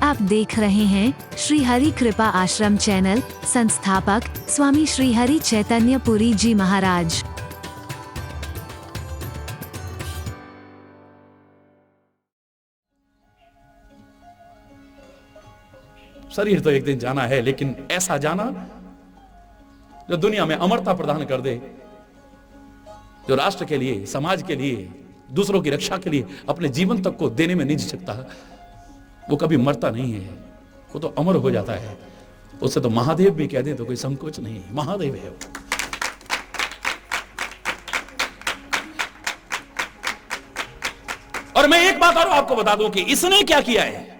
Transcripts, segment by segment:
आप देख रहे हैं श्री हरि कृपा आश्रम चैनल। संस्थापक स्वामी श्री हरि चैतन्य पुरी जी महाराज। शरीर तो एक दिन जाना है, लेकिन ऐसा जाना जो दुनिया में अमरता प्रदान कर दे, जो राष्ट्र के लिए, समाज के लिए, दूसरों की रक्षा के लिए अपने जीवन तक को देने में नहीं झिझकता, वो कभी मरता नहीं है, वो तो अमर हो जाता है। उससे तो महादेव भी कह दे तो कोई संकोच नहीं है, महादेव है वो। और मैं एक बात और आपको बता दूं कि इसने क्या किया है।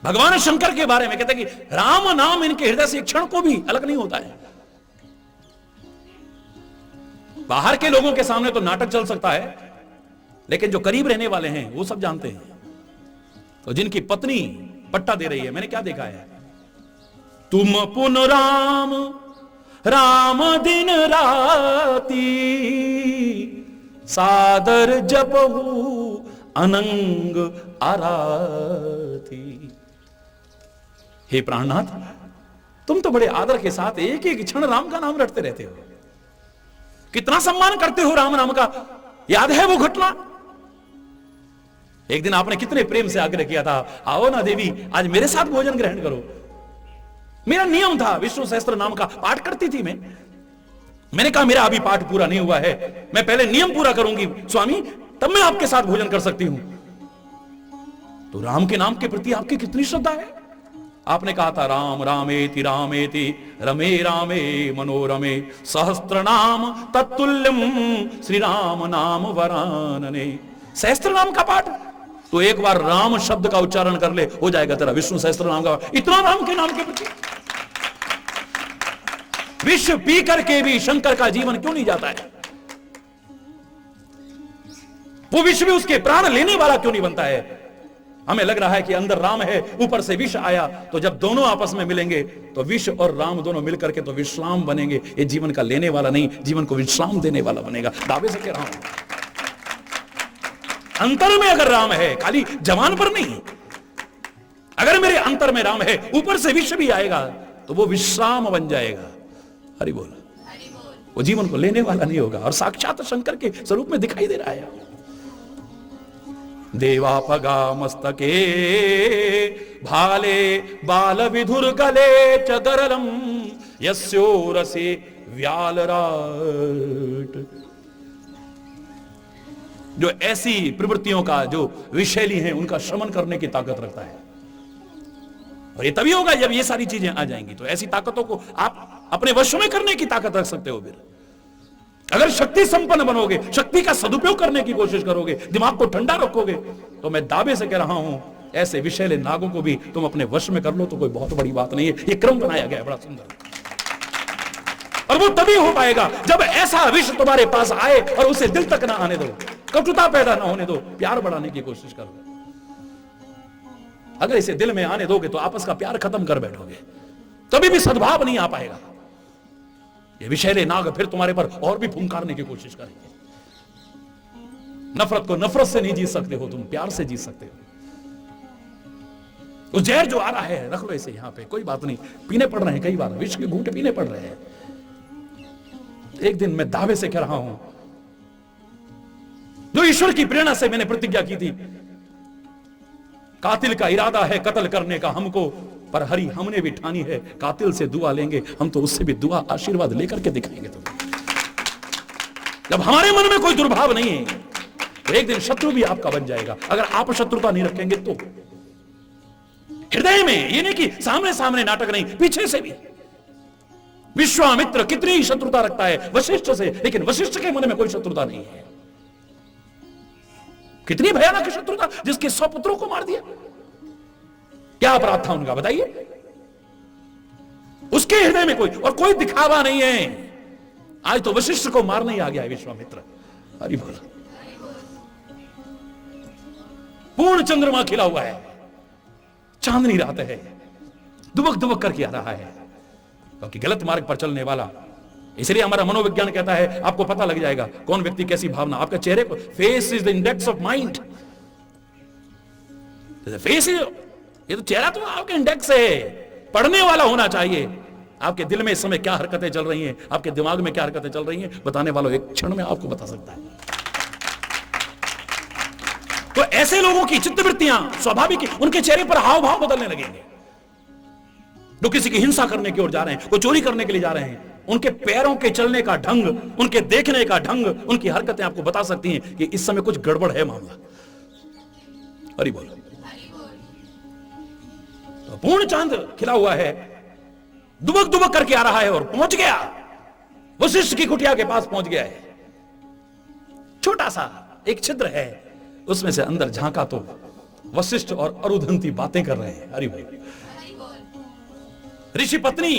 भगवान शंकर के बारे में कहते हैं कि राम नाम इनके हृदय से एक क्षण को भी अलग नहीं होता है। बाहर के लोगों के सामने तो नाटक चल सकता है, लेकिन जो करीब रहने वाले हैं वो सब जानते हैं। तो जिनकी पत्नी पट्टा दे रही है, मैंने क्या देखा है, तुम पुन राम राम दिन राती सादर जपहु अनंग आराती। हे प्राणनाथ, तुम तो बड़े आदर के साथ एक एक क्षण राम का नाम रटते रहते हो, कितना सम्मान करते हो राम नाम का। याद है वो घटना, एक दिन आपने कितने प्रेम से आग्रह किया था, आओ ना देवी आज मेरे साथ भोजन ग्रहण करो। मेरा नियम था, विष्णु सहस्त्र नाम का पाठ करती थी मैंने कहा मेरा अभी पाठ पूरा नहीं हुआ है, मैं पहले नियम पूरा करूंगी स्वामी, तब मैं आपके साथ भोजन कर सकती हूं। तो राम के नाम के प्रति आपकी कितनी श्रद्धा है। आपने कहा था राम रामेति रमे रामे मनोरमे सहस्त्र नाम तत्तुल्यम श्री राम नाम वरानने। सहस्त्र नाम का पाठ, तो एक बार राम शब्द का उच्चारण कर ले, हो जाएगा तेरा विष्णु सहस्त्र नाम का। इतना राम के नाम के प्रति विष पी करके भी शंकर का जीवन क्यों नहीं जाता है। वो विष भी उसके प्राण लेने वाला क्यों नहीं बनता है। हमें लग रहा है कि अंदर राम है, ऊपर से विष आया, तो जब दोनों आपस में मिलेंगे तो विष और राम दोनों मिलकर के तो विश्राम बनेंगे। ये जीवन का लेने वाला नहीं, जीवन को विश्राम देने वाला बनेगा। दावे से कह रहा हूं, अंतर में अगर राम है, खाली जवान पर नहीं, अगर मेरे अंतर में राम है, ऊपर से विष भी आएगा तो वो विश्राम बन जाएगा। हरि बोल। वो जीवन को लेने वाला नहीं होगा, और साक्षात शंकर के स्वरूप में दिखाई दे रहा है। देवापगा मस्तके भाले बाल विधुर गले च गरलम यस्योरसे व्यालराट। जो ऐसी प्रवृत्तियों का जो विषैली हैं उनका शमन करने की ताकत रखता है। और ये तभी होगा जब ये सारी चीजें आ जाएंगी, तो ऐसी ताकतों को आप अपने वश में करने की ताकत रख सकते हो। फिर अगर शक्ति संपन्न बनोगे, शक्ति का सदुपयोग करने की कोशिश करोगे, दिमाग को ठंडा रखोगे, तो मैं दावे से कह रहा हूं ऐसे विषैले नागों को भी तुम अपने वश में कर लो तो कोई बहुत बड़ी बात नहीं है। ये क्रम बनाया गया है बड़ा सुंदर, और वो तभी हो पाएगा जब ऐसा विष तुम्हारे पास आए और उसे दिल तक ना आने दो, कटुता पैदा ना होने दो, प्यार बढ़ाने की कोशिश करो। अगर इसे दिल में आने दोगे तो आपस का प्यार खत्म कर बैठोगे, कभी भी सद्भाव नहीं आ पाएगा। ये विषैले नाग फिर तुम्हारे पर और भी फुंकारने की कोशिश करेंगे। नफरत को नफरत से नहीं जीत सकते हो तुम, प्यार से जीत सकते हो। उस जहर जो आ रहा है रख लो इसे यहां पे, कोई बात नहीं, पीने पड़ रहे हैं, कई बार विष के घूंटे पीने पड़ रहे हैं। एक दिन मैं दावे से कह रहा हूं, जो ईश्वर की प्रेरणा से मैंने प्रतिज्ञा की थी, कातिल का इरादा है कत्ल करने का हमको, पर हरि हमने भी ठानी है कातिल से दुआ लेंगे, हम तो उससे भी दुआ आशीर्वाद लेकर के दिखाएंगे तुम्हें। जब हमारे मन में कोई दुर्भाव नहीं है तो एक दिन शत्रु भी आपका बन जाएगा, अगर आप शत्रुता नहीं रखेंगे तो। हृदय में, ये नहीं कि सामने सामने नाटक नहीं, पीछे से भी। विश्वामित्र कितनी ही शत्रुता रखता है वशिष्ठ से, लेकिन वशिष्ठ के मन में कोई शत्रुता नहीं है। कितनी भयानक शत्रुता, जिसके 100 पुत्रों को मार दिया। क्या अपराध था उनका बताइए। उसके हृदय में कोई दिखावा नहीं है। आज तो वशिष्ठ को मारने ही आ गया है विश्वामित्र। हरि बोल। पूर्ण चंद्रमा खिला हुआ है, चांदनी रात है, दुबक दुबक करके आ रहा है, क्योंकि गलत मार्ग पर चलने वाला इसलिए हमारा मनोविज्ञान कहता है आपको पता लग जाएगा कौन व्यक्ति कैसी भावना, आपके चेहरे पर, face is the index of mind. Face, ये तो चेहरा तो आपके इंडेक्स है, पढ़ने वाला होना चाहिए। आपके दिल में इस समय क्या हरकतें चल रही हैं, आपके दिमाग में क्या हरकतें चल रही हैं, बताने वालों एक क्षण में आपको बता सकता है। तो ऐसे लोगों की चित्तवृत्तियां स्वाभाविक, उनके चेहरे पर हाव भाव बदलने लगेंगे। जो किसी की हिंसा करने की ओर जा रहे हैं, कोई चोरी करने के लिए जा रहे हैं, उनके पैरों के चलने का ढंग, उनके देखने का ढंग, उनकी हरकतें आपको बता सकती हैं कि इस समय कुछ गड़बड़ है मामला। हरि बोल। तो पूर्ण चांद खिला हुआ है, दुबक दुबक करके आ रहा है और पहुंच गया, वशिष्ठ की कुटिया के पास पहुंच गया है। छोटा सा एक छिद्र है, उसमें से अंदर झांका तो वशिष्ठ और अरुधंती बातें कर रहे हैं। हरि बोल। ऋषि पत्नी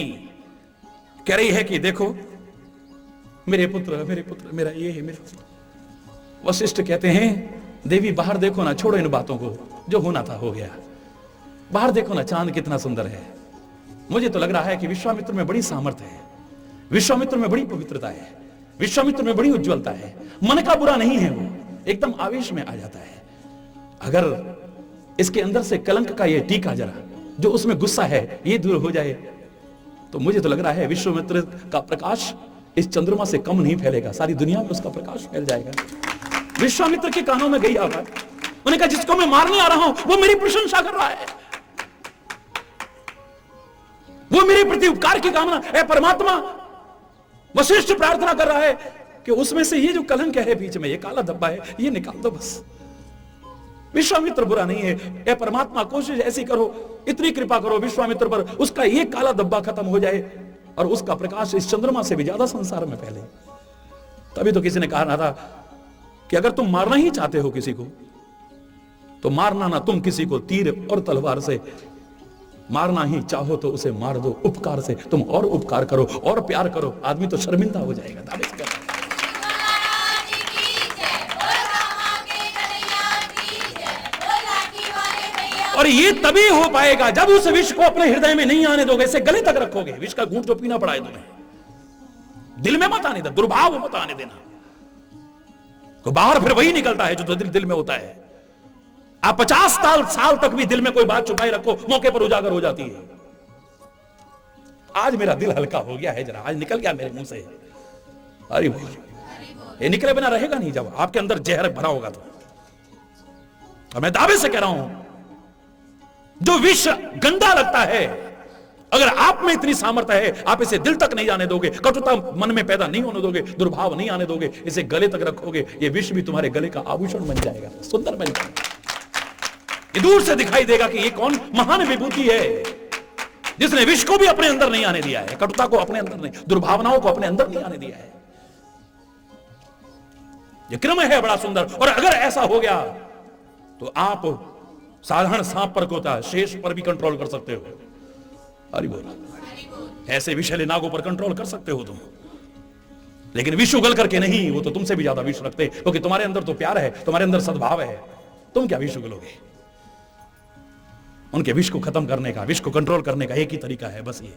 कह रही है कि देखो मेरे पुत्र, मेरा ये है, मेरा। वशिष्ठ कहते हैं देवी बाहर देखो ना, छोड़ो इन बातों को, जो होना था हो गया। बाहर देखो ना, चांद कितना सुंदर है। मुझे तो लग रहा है कि विश्वामित्र में बड़ी सामर्थ्य है, विश्वामित्र में बड़ी पवित्रता है, विश्वामित्र में बड़ी उज्ज्वलता है। मन का बुरा नहीं है, वो एकदम आवेश में आ जाता है। अगर इसके अंदर से कलंक का ये टीका जरा, जो उसमें गुस्सा है, ये दूर हो जाए तो मुझे तो लग रहा है विश्वामित्र का प्रकाश इस चंद्रमा से कम नहीं फैलेगा, सारी दुनिया में उसका प्रकाश फैल जाएगा। विश्वामित्र के कानों में गई आवाज, उन्होंने कहा जिसको मैं मारने आ रहा हूं वो मेरी प्रशंसा कर रहा है, वो मेरे प्रति उपकार की कामना है। परमात्मा वशिष्ठ प्रार्थना कर रहा है कि उसमें से ये जो कलंक है बीच में, ये काला धब्बा है, ये निकाल दो बस। विश्वामित्र बुरा नहीं है, ए परमात्मा कोशिश ऐसी करो, इतनी कृपा करो विश्वामित्र पर, उसका ये काला धब्बा खत्म हो जाए और उसका प्रकाश इस चंद्रमा से भी ज्यादा संसार में फैले। तभी तो किसी ने कहा था कि अगर तुम मारना ही चाहते हो किसी को तो मारना ना तुम किसी को तीर और तलवार से, मारना ही चाहो तो उसे मार दो उपकार से। तुम और उपकार करो और प्यार करो, आदमी तो शर्मिंदा हो जाएगा। दावे से कहता है। और ये तभी हो पाएगा जब उस विष को अपने हृदय में नहीं आने दोगे, इसे गले तक रखोगे। विष का घूंट जो पीना पड़ा है तुम्हें, दिल में मत आने दो, दुर्भाव मत आने देना। तो बाहर फिर वही निकलता है जो दिल में होता है। आप 50 साल तक भी दिल में कोई बात छुपाए रखो, मौके पर उजागर हो जाती है। आज मेरा दिल हल्का हो गया है, जरा आज निकल गया मेरे मुंह से। अरे बोल, ये निकले बिना रहेगा नहीं जब आपके अंदर जहर भरा होगा तो। और मैं दावे से कह रहा हूं, जो विष गंदा लगता है, अगर आप में इतनी सामर्थ्य है, आप इसे दिल तक नहीं जाने दोगे, कटुता मन में पैदा नहीं होने दोगे, दुर्भाव नहीं आने दोगे, इसे गले तक रखोगे, ये विष भी तुम्हारे गले का आभूषण बन जाएगा, सुंदर बन जाएगा। ये दूर से दिखाई देगा कि ये कौन महान विभूति है, जिसने विष को भी अपने अंदर नहीं आने दिया है, कटुता को अपने अंदर नहीं, दुर्भावनाओं को अपने अंदर नहीं आने दिया है। ये क्रम है बड़ा सुंदर। और अगर ऐसा हो गया तो आप साधारण सांप पर होता है, शेष पर भी कंट्रोल कर सकते हो। हरि बोल। ऐसे विषैले नागों पर कंट्रोल कर सकते हो तुम, लेकिन विष उगल करके नहीं, वो तो तुमसे भी ज्यादा विष रखते, क्योंकि तुम्हारे अंदर तो प्यार है, तुम्हारे अंदर सद्भाव है। तुम क्या विष उगलोगे? उनके विष को खत्म करने का, विष को कंट्रोल करने का एक ही तरीका है, बस ये।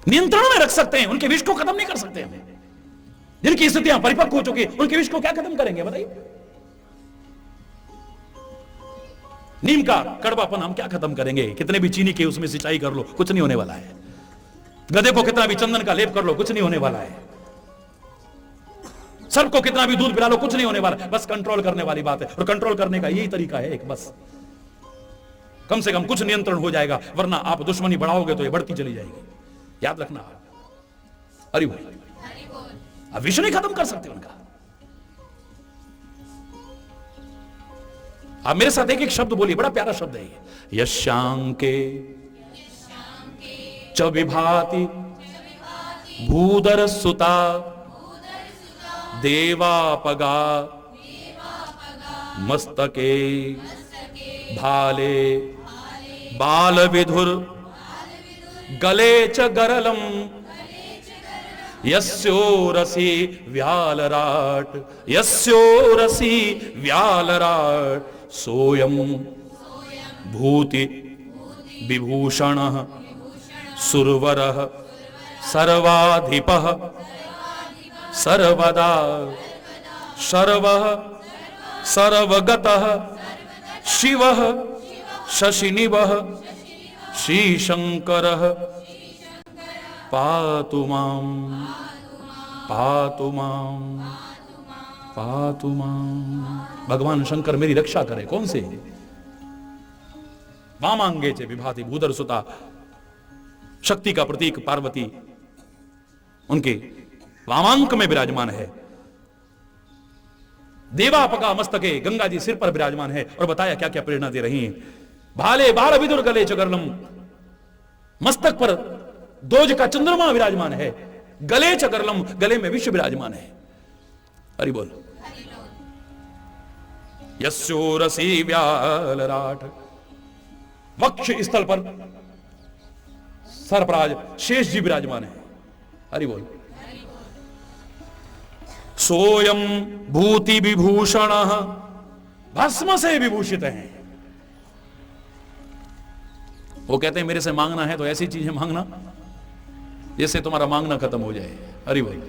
नियंत्रण में रख सकते हैं, उनके विष को खत्म नहीं कर सकते हमें। जिनकी स्थितियां परिपक्व हो चुकी, उनके विष को क्या खत्म करेंगे बताइए? नीम का कड़वापन हम क्या खत्म करेंगे? कितने भी चीनी के उसमें सिंचाई कर लो, कुछ नहीं होने वाला है। गधे को कितना भी चंदन का लेप कर लो, कुछ नहीं होने वाला है। सबको कितना भी दूध पिला लो, कुछ नहीं होने वाला। बस कंट्रोल करने वाली बात है, और कंट्रोल करने का यही तरीका है एक, बस कम से कम कुछ नियंत्रण हो जाएगा, वरना आप दुश्मनी बढ़ाओगे तो ये बढ़ती चली जाएगी। याद रखना। हरि बोल। अब विष नहीं खत्म कर सकते उनका। आप मेरे साथ एक एक शब्द बोलिए, बड़ा प्यारा शब्द है ये। यशांके च विभाति भूधर सुता देवापगा मस्तके भाले बाल विधुर गले च गरलम यस्योरसी व्यालराट यस्योरसी व्यालराट सोयम भूति विभूषणः सुरवरः सर्वाधिपः सर्वदा सर्वः सर्वगतः शिवः शशिनिभः श्रीशंकरः पातु मां पातु मां पातु मां। भगवान शंकर मेरी रक्षा करे। कौन से? वामांगे च विभाति भूधर सुता, शक्ति का प्रतीक पार्वती उनके वामांक में विराजमान है। देवापका मस्तके, गंगा जी सिर पर विराजमान है। और बताया क्या क्या प्रेरणा दे रही हैं। भाले बाल विदुर गले चगरलम, मस्तक पर दोज का चंद्रमा विराजमान है। गले चगरलम, गले में विश्व विराजमान है। हरि बोल। यस्योरसी व्यालराट, वक्ष स्थल पर सर्पराज शेष जी विराजमान है। हरि बोल। सोयम भूति विभूषण, भस्म से विभूषित हैं। वो कहते हैं मेरे से मांगना है तो ऐसी चीजें मांगना जिससे तुम्हारा मांगना खत्म हो जाए। हरि बोल।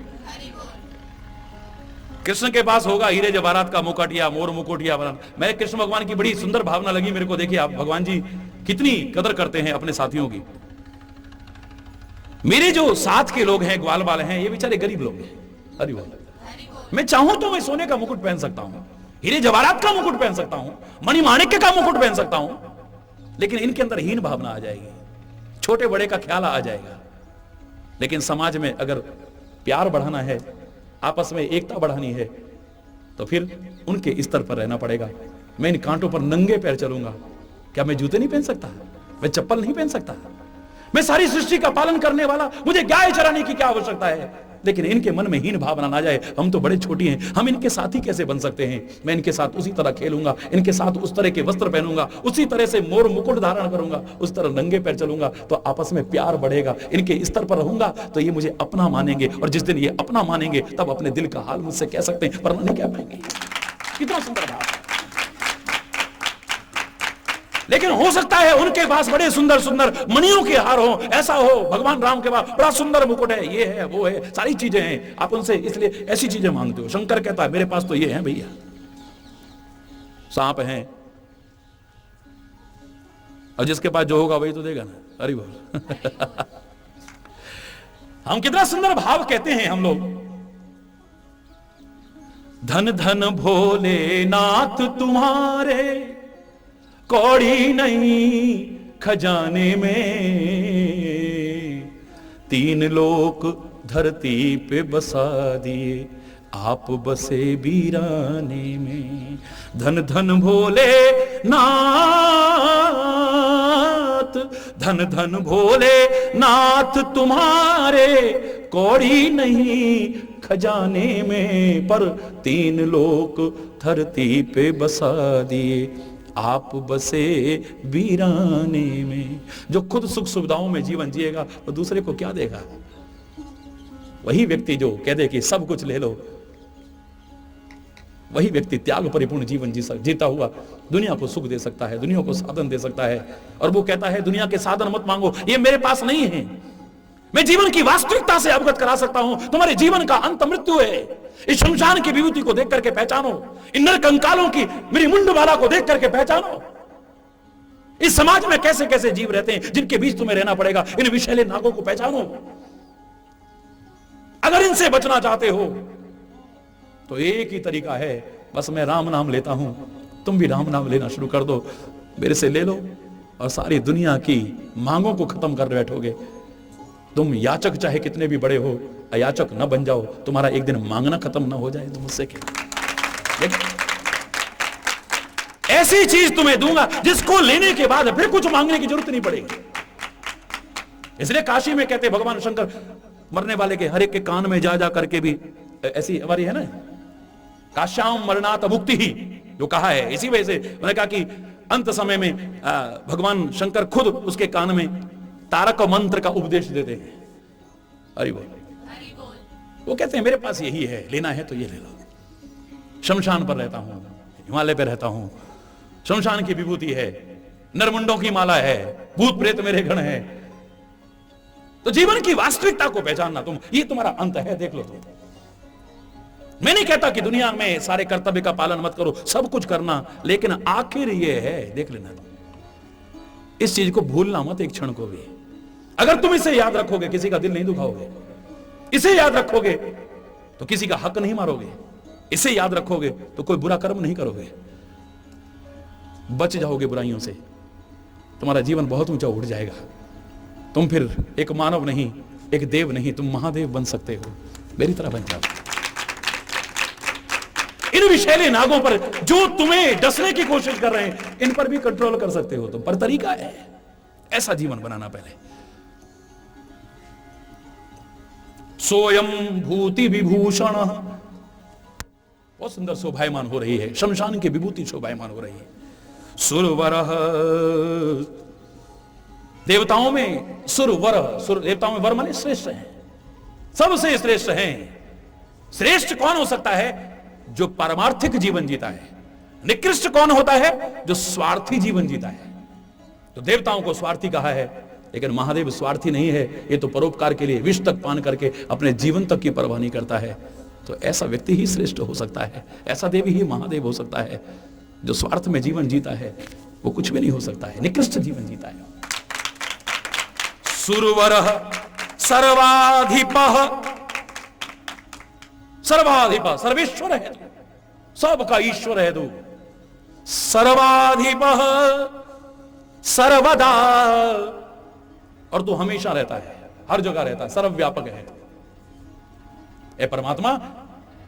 कृष्ण के पास होगा हीरे जवाहरात का मुकुट या मोर मुकुट या वरन। मेरे कृष्ण भगवान की बड़ी सुंदर भावना लगी मेरे को। देखिए आप भगवान जी कितनी कदर करते हैं अपने साथियों की। मेरे जो साथ के लोग हैं, ग्वाल वाले हैं, ये बेचारे गरीब लोग हैं। हरि बोल। मैं चाहूं तो मैं सोने का मुकुट पहन सकता हूं, हीरे जवाहरात का मुकुट पहन सकता हूं, मणिमाणिक्य का मुकुट पहन सकता हूं, लेकिन इनके अंदर हीन भावना आ जाएगी, छोटे बड़े का ख्याल आ जाएगा। लेकिन समाज में अगर प्यार बढ़ाना है, आपस में एकता बढ़ानी है, तो फिर उनके स्तर पर रहना पड़ेगा। मैं इन कांटों पर नंगे पैर चलूंगा। क्या मैं जूते नहीं पहन सकता? मैं चप्पल नहीं पहन सकता? मैं सारी सृष्टि का पालन करने वाला, मुझे गाय चराने की क्या आवश्यकता है? लेकिन इनके मन में हीन भावना ना जाए, हम तो बड़े छोटी हैं, हम इनके साथी कैसे बन सकते हैं? मैं इनके साथ उसी तरह खेलूंगा, इनके साथ उस तरह के वस्त्र पहनूंगा, उसी तरह से मोर मुकुट धारण करूंगा, उस तरह नंगे पैर चलूंगा, तो आपस में प्यार बढ़ेगा। इनके स्तर पर रहूंगा तो ये मुझे अपना मानेंगे, और जिस दिन ये अपना मानेंगे तब अपने दिल का हाल मुझसे कह सकते हैं, वरना नहीं कह पाएंगे। कितना सुंदर भाव। लेकिन हो सकता है उनके पास बड़े सुंदर सुंदर मणियों के हार हो, ऐसा हो। भगवान राम के पास बड़ा सुंदर मुकुट है, ये है वो है, सारी चीजें हैं। आप उनसे इसलिए ऐसी चीजें मांगते हो। शंकर कहता है मेरे पास तो ये है भैया, सांप हैं, और जिसके पास जो होगा वही तो देगा ना। अरे बोल। हम कितना सुंदर भाव कहते हैं हम लोग। धन धन भोले नाथ तुम्हारे, कौड़ी नहीं खजाने में, तीन लोक धरती पे बसा दिए, आप बसे वीराने में। धन धन भोले नाथ, धन धन भोले नाथ तुम्हारे, कौड़ी नहीं खजाने में, पर तीन लोक धरती पे बसा दिए, आप बसे वीराने में। जो खुद सुख सुविधाओं में जीवन जिएगा वो दूसरे को क्या देगा? वही व्यक्ति जो कह दे कि सब कुछ ले लो, वही व्यक्ति त्याग परिपूर्ण जीवन जीता हुआ दुनिया को सुख दे सकता है, दुनिया को साधन दे सकता है। और वो कहता है दुनिया के साधन मत मांगो, ये मेरे पास नहीं है। मैं जीवन की वास्तविकता से अवगत करा सकता हूं। तुम्हारे जीवन का अंत मृत्यु है। इस शमशान की विभूति को देख करके पहचानो, इन नर कंकालों की मेरी मुंडमाला को देख करके पहचानो। इस समाज में कैसे कैसे जीव रहते हैं जिनके बीच तुम्हें रहना पड़ेगा। इन विषैले नागों को पहचानो। अगर इनसे बचना चाहते हो तो एक ही तरीका है, बस मैं राम नाम लेता हूं, तुम भी राम नाम लेना शुरू कर दो, मेरे से ले लो, और सारी दुनिया की मांगों को खत्म कर बैठोगे। तुम याचक चाहे कितने भी बड़े हो, अयाचक न बन जाओ, तुम्हारा एक दिन मांगना खत्म ना हो जाए तो मुझसे क्या। ऐसी चीज तुम्हें दूंगा जिसको लेने के बाद फिर कुछ मांगने की जरूरत नहीं पड़ेगी। इसलिए काशी में कहते भगवान शंकर मरने वाले के हर एक के कान में जा जा करके भी, ऐसी हमारी है ना, काश्याम मरणात मुक्ति ही जो कहा है, इसी वजह से उन्होंने कहा कि अंत समय में भगवान शंकर खुद उसके कान में तारक मंत्र का उपदेश देते हैं। हरि बोल। वो कहते हैं मेरे पास यही है, लेना है तो ये ले लो। शमशान पर रहता हूं, हिमालय पर रहता हूं, शमशान की विभूति है, नरमुंडों की माला है, भूत प्रेत मेरे गण है। तो जीवन की वास्तविकता को पहचानना तुम, ये तुम्हारा अंत है, देख लो तुम। मैं नहीं कहता कि दुनिया में सारे कर्तव्य का पालन मत करो, सब कुछ करना, लेकिन आखिर ये है, देख लेना तुम इस चीज को भूलना मत एक क्षण को भी। अगर तुम इसे याद रखोगे किसी का दिल नहीं दुखाओगे, इसे याद रखोगे तो किसी का हक नहीं मारोगे, इसे याद रखोगे तो कोई बुरा कर्म नहीं करोगे, बच जाओगे बुराइयों से, तुम्हारा जीवन बहुत ऊंचा उठ जाएगा। तुम फिर एक मानव नहीं, एक देव नहीं, तुम महादेव बन सकते हो, मेरी तरह बन जाओ। इन विषैले नागों पर जो तुम्हें डसने की कोशिश कर रहे हैं, इन पर भी कंट्रोल कर सकते हो तुम, पर तरीका है ऐसा जीवन बनाना। पहले सोयम भूति विभूषण, बहुत सुंदर शोभायमान हो रही है, शमशान की विभूति शोभायमान हो रही है। सुरवर, देवताओं में सुरवर, सुर देवताओं में वर माने श्रेष्ठ हैं, सबसे श्रेष्ठ हैं। श्रेष्ठ कौन हो सकता है? जो पारमार्थिक जीवन जीता है। निकृष्ट कौन होता है? जो स्वार्थी जीवन जीता है। तो देवताओं को स्वार्थी कहा है, लेकिन महादेव स्वार्थी नहीं है, ये तो परोपकार के लिए विष तक पान करके अपने जीवन तक की परवाह नहीं करता है। तो ऐसा व्यक्ति ही श्रेष्ठ हो सकता है, ऐसा देवी ही महादेव हो सकता है। जो स्वार्थ में जीवन जीता है वो कुछ भी नहीं हो सकता है, निकृष्ट जीवन जीता है। सुरवरः सर्वाधिपः, सर्वाधिपः सर्वेश्वर है, सबका ईश्वर है तू। सर्वाधिपः सर्वदा, और तू हमेशा रहता है, हर जगह रहता है, सर्वव्यापक है ए परमात्मा।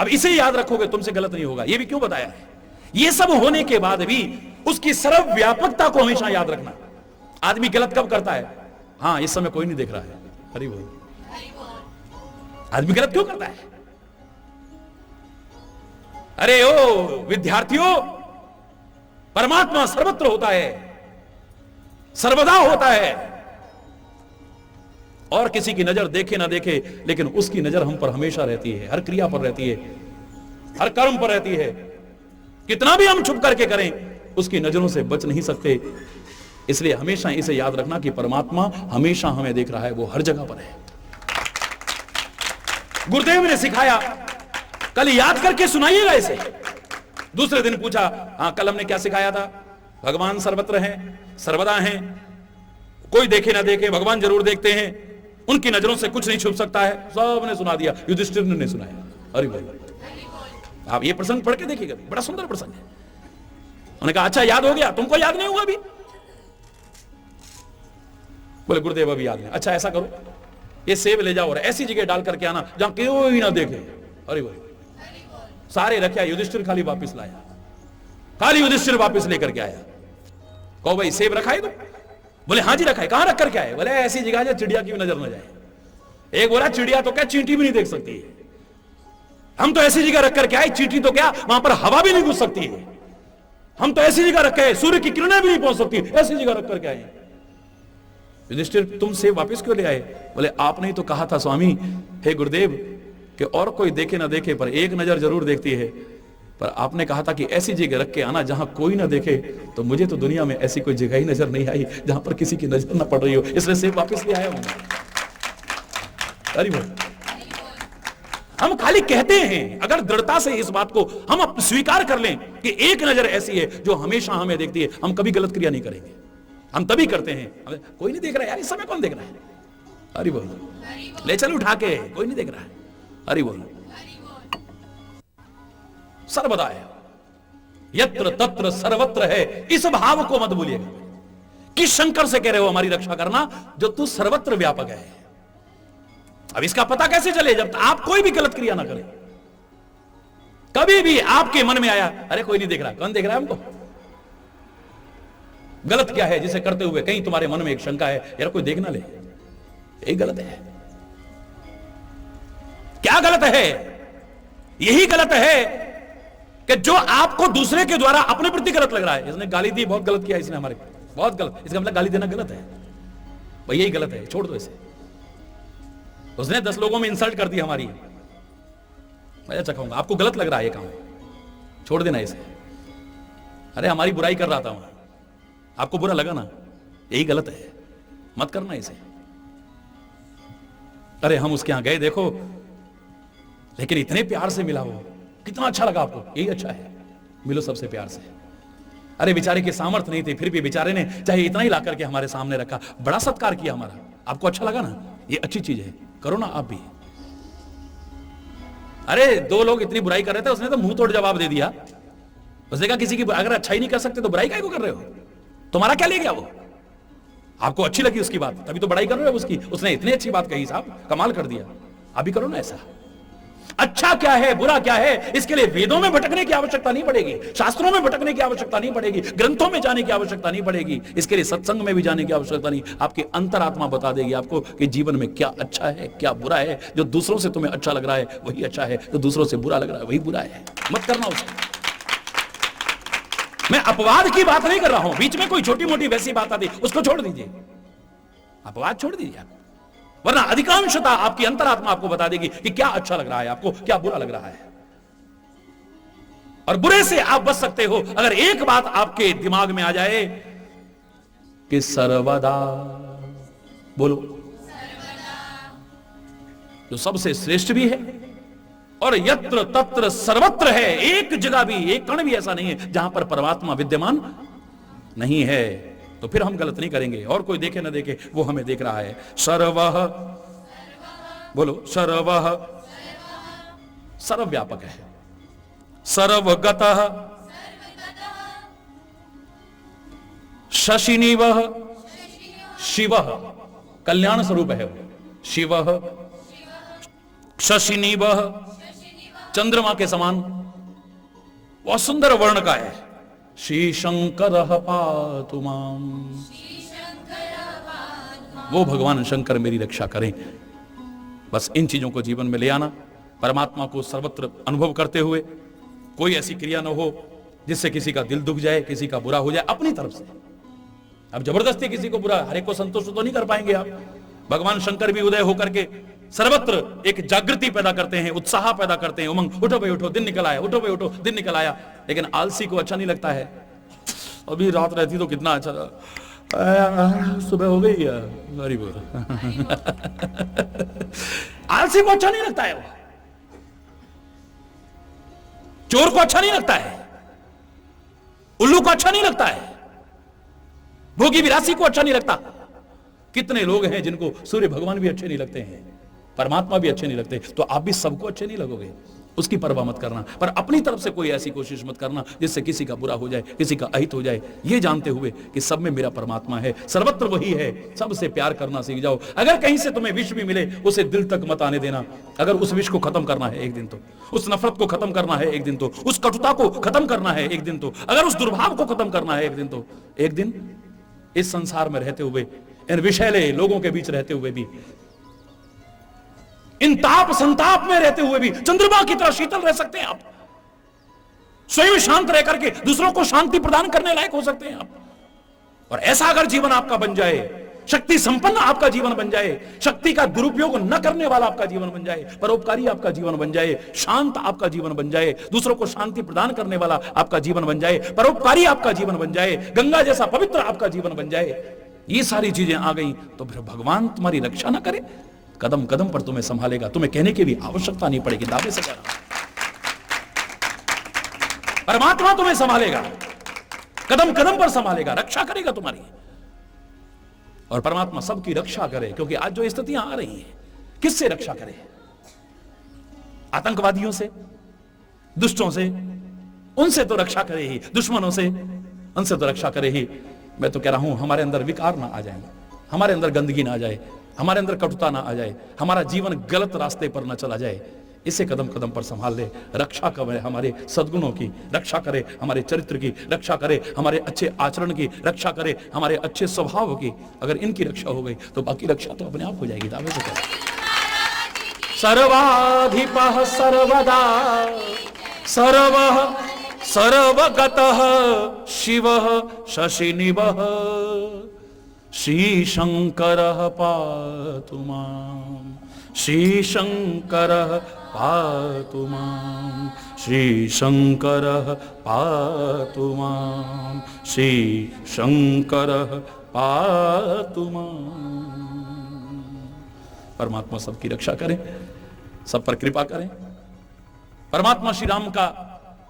अब इसे याद रखोगे तुमसे गलत नहीं होगा। ये भी क्यों बताया है? ये सब होने के बाद भी उसकी सर्वव्यापकता को हमेशा याद रखना। आदमी गलत कब करता है? हाँ, इस समय कोई नहीं देख रहा है, हरि बोल। आदमी गलत क्यों करता है? अरे ओ विद्यार्थियों, परमात्मा सर्वत्र होता है, सर्वदा होता है, और किसी की नजर देखे ना देखे, लेकिन उसकी नजर हम पर हमेशा रहती है, हर क्रिया पर रहती है, हर कर्म पर रहती है। कितना भी हम छुप करके करें, उसकी नजरों से बच नहीं सकते। इसलिए हमेशा इसे याद रखना कि परमात्मा हमेशा हमें देख रहा है, वो हर जगह पर है। गुरुदेव ने सिखाया, कल याद करके सुनाइएगा इसे। दूसरे दिन पूछा, हाँ कल हमने क्या सिखाया था? भगवान सर्वत्र हैं, सर्वदा हैं, कोई देखे ना देखे भगवान जरूर देखते हैं, उनकी नजरों से कुछ नहीं छुप सकता है। सबने सुना दिया, युधिष्ठिर ने नहीं सुनाया। अरे भाई, आप ये प्रसंग पढ़ के देखिएगा, बड़ा सुंदर प्रसंग है। उन्होंने कहा अच्छा याद हो गया, तुमको याद नहीं हुआ अभी? बोले गुरुदेव अभी याद नहीं। अच्छा ऐसा करो, ये सेब ले जाओ और ऐसी जगह डाल करके आना जहां कोई ना देखे। अरे भाई, सारे रखे, युधिष्ठिर खाली वापस लाया, खाली युधिष्ठिर वापस लेकर के आया। कहो भाई सेब रखा है? तो बोले हाँ जी रखा है। कहां रख करके आए? बोले ऐसी जगह जो चिड़िया की भी नजर न जाए। एक बोला चिड़िया तो क्या चींटी भी नहीं देख सकती है, हम तो ऐसी जगह रख करके आए, चींटी तो क्या वहां पर हवा भी नहीं घुस सकती है, हम तो ऐसी जगह रखे, सूर्य की किरणें भी नहीं पहुंच सकती, ऐसी जगह रख करके आए। युधिष्ठिर तुम सेब वापस क्यों ले आए? बोले आपने ही तो कहा था स्वामी, हे गुरुदेव, कि और कोई देखे ना देखे पर एक नजर जरूर देखती है, पर आपने कहा था कि ऐसी जगह रख के आना जहां कोई ना देखे। तो मुझे तो दुनिया में ऐसी कोई जगह ही नजर नहीं आई जहां पर किसी की नजर ना पड़ रही हो, इसलिए सेब वापस ले आया हूं। अरे भाई, हम खाली कहते हैं, अगर दृढ़ता से इस बात को हम स्वीकार कर लें कि एक नजर ऐसी है जो हमेशा हमें देखती है, हम कभी गलत क्रिया नहीं करेंगे। हम तभी करते हैं, कोई नहीं देख रहा है यार, इस समय कौन देख रहा है? अरे बोल, ले चल उठा के, कोई नहीं देख रहा है। अरे बोल, सर्वदा है, यत्र तत्र सर्वत्र है, इस भाव को मत भूलिएगा। किस शंकर से कह रहे हो हमारी रक्षा करना, जो तू सर्वत्र व्यापक है। अब इसका पता कैसे चले? जब आप कोई भी गलत क्रिया ना करें। कभी भी आपके मन में आया अरे कोई नहीं देख रहा, कौन देख रहा है हमको? गलत क्या है जिसे करते हुए कहीं तुम्हारे मन में एक शंका है यार कोई देख ना ले, यही गलत है। क्या गलत है? यही गलत है कि जो आपको दूसरे के द्वारा अपने प्रति गलत लग रहा है। इसने गाली दी, बहुत गलत किया इसने हमारे, बहुत गलत। इसका मतलब गाली देना गलत है भाई, यही गलत है, छोड़ दो इसे। उसने 10 लोगों में इंसल्ट कर दी हमारी, मैं अच्छा कहूंगा आपको गलत लग रहा है ये काम, छोड़ देना इसे। अरे हमारी बुराई कर रहा था वहां, आपको बुरा लगा ना, यही गलत है, मत करना इसे। अरे हम उसके यहां गए देखो, लेकिन इतने प्यार से मिला वो, कितना अच्छा लगा आपको, यही अच्छा है, मिलो सबसे प्यार से। अरे बेचारे के सामर्थ्य नहीं थे, फिर भी बेचारे ने चाहे इतना ही ला करके हमारे सामने रखा, बड़ा सत्कार किया हमारा। आपको अच्छा लगा ना, ये अच्छी चीज है, करो ना आप भी। अरे दो लोग इतनी बुराई कर रहे थे, उसने तो मुंह तोड़ जवाब दे दिया। उसने कहा किसी की अगर अच्छा ही नहीं कर सकते तो बुराई काहे को कर रहे हो, तुम्हारा क्या ले गया वो? आपको अच्छी लगी उसकी बात, तभी तो बड़ाई कर रहे हो उसकी। उसने इतनी अच्छी बात कही साहब, कमाल कर दिया। आप भी करो ना ऐसा। अच्छा क्या है, बुरा क्या है, इसके लिए वेदों में भटकने की आवश्यकता नहीं पड़ेगी, शास्त्रों में भटकने की आवश्यकता नहीं पड़ेगी, ग्रंथों में जाने की आवश्यकता नहीं पड़ेगी, इसके लिए सत्संग में भी जाने की आवश्यकता नहीं। आपकी अंतरात्मा बता देगी आपको कि जीवन में क्या अच्छा है, क्या बुरा है। जो दूसरों से तुम्हें अच्छा लग रहा है वही अच्छा है, जो दूसरों से बुरा लग रहा है वही बुरा है। मत करना उसे। मैं अपवाद की बात नहीं कर रहा हूं, बीच में कोई छोटी मोटी वैसी बात आती उसको छोड़ दीजिए, अपवाद छोड़ दीजिए आप। वरना अधिकांशता आपकी अंतरात्मा आपको बता देगी कि क्या अच्छा लग रहा है आपको, क्या बुरा लग रहा है। और बुरे से आप बच सकते हो अगर एक बात आपके दिमाग में आ जाए कि सर्वदा, बोलो, जो सबसे श्रेष्ठ भी है और यत्र तत्र सर्वत्र है। एक जगह भी, एक कण भी ऐसा नहीं है जहां पर परमात्मा विद्यमान नहीं है। तो फिर हम गलत नहीं करेंगे, और कोई देखे ना देखे वो हमें देख रहा है। सर्वः, बोलो, सर्वः, सर्वव्यापक है, सर्वगतः, शशिनिवः, शिवः, कल्याण स्वरूप है वो, शिवः, शशिनिवः, चंद्रमा के समान, बहुत सुंदर वर्ण का है। श्री शंकर पातु माम, वो भगवान शंकर मेरी रक्षा करें। बस इन चीजों को जीवन में ले आना, परमात्मा को सर्वत्र अनुभव करते हुए। कोई ऐसी क्रिया न हो जिससे किसी का दिल दुख जाए, किसी का बुरा हो जाए अपनी तरफ से। अब जबरदस्ती किसी को बुरा, हर एक को संतुष्ट तो नहीं कर पाएंगे आप। भगवान शंकर भी उदय होकर के सर्वत्र एक जागृति पैदा करते हैं, उत्साह पैदा करते हैं, उमंग, उठो भाई उठो, दिन निकल आया, उठो भाई उठो, दिन निकल आया। लेकिन आलसी को अच्छा नहीं लगता है। अभी रात रहती तो कितना अच्छा था, सुबह हो गई है, वेरी गुड। आलसी को अच्छा नहीं लगता है, वो चोर को अच्छा नहीं लगता है, उल्लू को अच्छा नहीं लगता है, भोगी विरासी को अच्छा नहीं लगता। कितने लोग हैं जिनको सूर्य भगवान भी अच्छे नहीं लगते हैं, परमात्मा भी अच्छे नहीं लगते। तो आप भी सबको अच्छे नहीं लगोगे, उसकी परवाह मत करना। पर अपनी तरफ से कोई ऐसी कोशिश मत करना जिससे किसी का बुरा हो जाए, किसी का अहित हो जाए, ये जानते हुए कि सब में मेरा परमात्मा है, सर्वत्र वही है। सबसे प्यार करना सीख जाओ। अगर कहीं से तुम्हें विष भी मिले उसे दिल तक मत आने देना। अगर उस विष को खत्म करना है एक दिन, तो उस नफरत को खत्म करना है एक दिन, तो उस कटुता को खत्म करना है एक दिन, तो अगर उस दुर्भाव को खत्म करना है एक दिन, तो एक दिन इस संसार में रहते हुए, इन विषैले लोगों के बीच रहते हुए भी, इन ताप संताप में रहते हुए भी चंद्रमा की तरह शीतल रह सकते हैं आप। स्वयं शांत रह करके दूसरों को शांति प्रदान करने लायक हो सकते हैं आप। और ऐसा अगर जीवन आपका बन जाए, शक्ति संपन्न आपका जीवन बन जाए, शक्ति का दुरुपयोग न करने वाला आपका जीवन बन जाए, परोपकारी आपका जीवन बन जाए, शांत आपका जीवन बन जाए, दूसरों को शांति प्रदान करने वाला आपका जीवन बन जाए, परोपकारी आपका जीवन बन जाए, गंगा जैसा पवित्र आपका जीवन बन जाए, ये सारी चीजें आ गई तो फिर भगवान तुम्हारी रक्षा ना करे, कदम कदम पर तुम्हें संभालेगा। तुम्हें कहने की भी आवश्यकता नहीं पड़ेगी, दावे से कह रहा हूं, परमात्मा तुम्हें संभालेगा, कदम कदम पर संभालेगा, रक्षा करेगा तुम्हारी। और परमात्मा सबकी रक्षा करे, क्योंकि आज जो स्थितियां आ रही हैं, किससे रक्षा करे? आतंकवादियों से, दुष्टों से, उनसे तो रक्षा करे ही, दुश्मनों से, उनसे तो रक्षा करे ही। मैं तो कह रहा हूं हमारे अंदर विकार ना आ जाए, हमारे अंदर गंदगी ना आ जाए, हमारे अंदर कटुता ना आ जाए, हमारा जीवन गलत रास्ते पर ना चला जाए। इसे कदम कदम पर संभाल ले। रक्षा करे हमारे सद्गुणों की, रक्षा करे हमारे चरित्र की, रक्षा करे हमारे अच्छे आचरण की, रक्षा करे हमारे अच्छे स्वभाव की। अगर इनकी रक्षा हो गई तो बाकी रक्षा तो अपने आप हो जाएगी, दावे से करें। सर्वाधिपः सर्वदा सर्वः सर्वगतः शिवः शशिनिवः श्रीशंकरः पातु माम्, श्रीशंकरः पातु माम्, श्रीशंकरः पातु माम्, श्रीशंकरः पातु माम्। परमात्मा सबकी रक्षा करें, सब पर कृपा करें। परमात्मा श्री राम का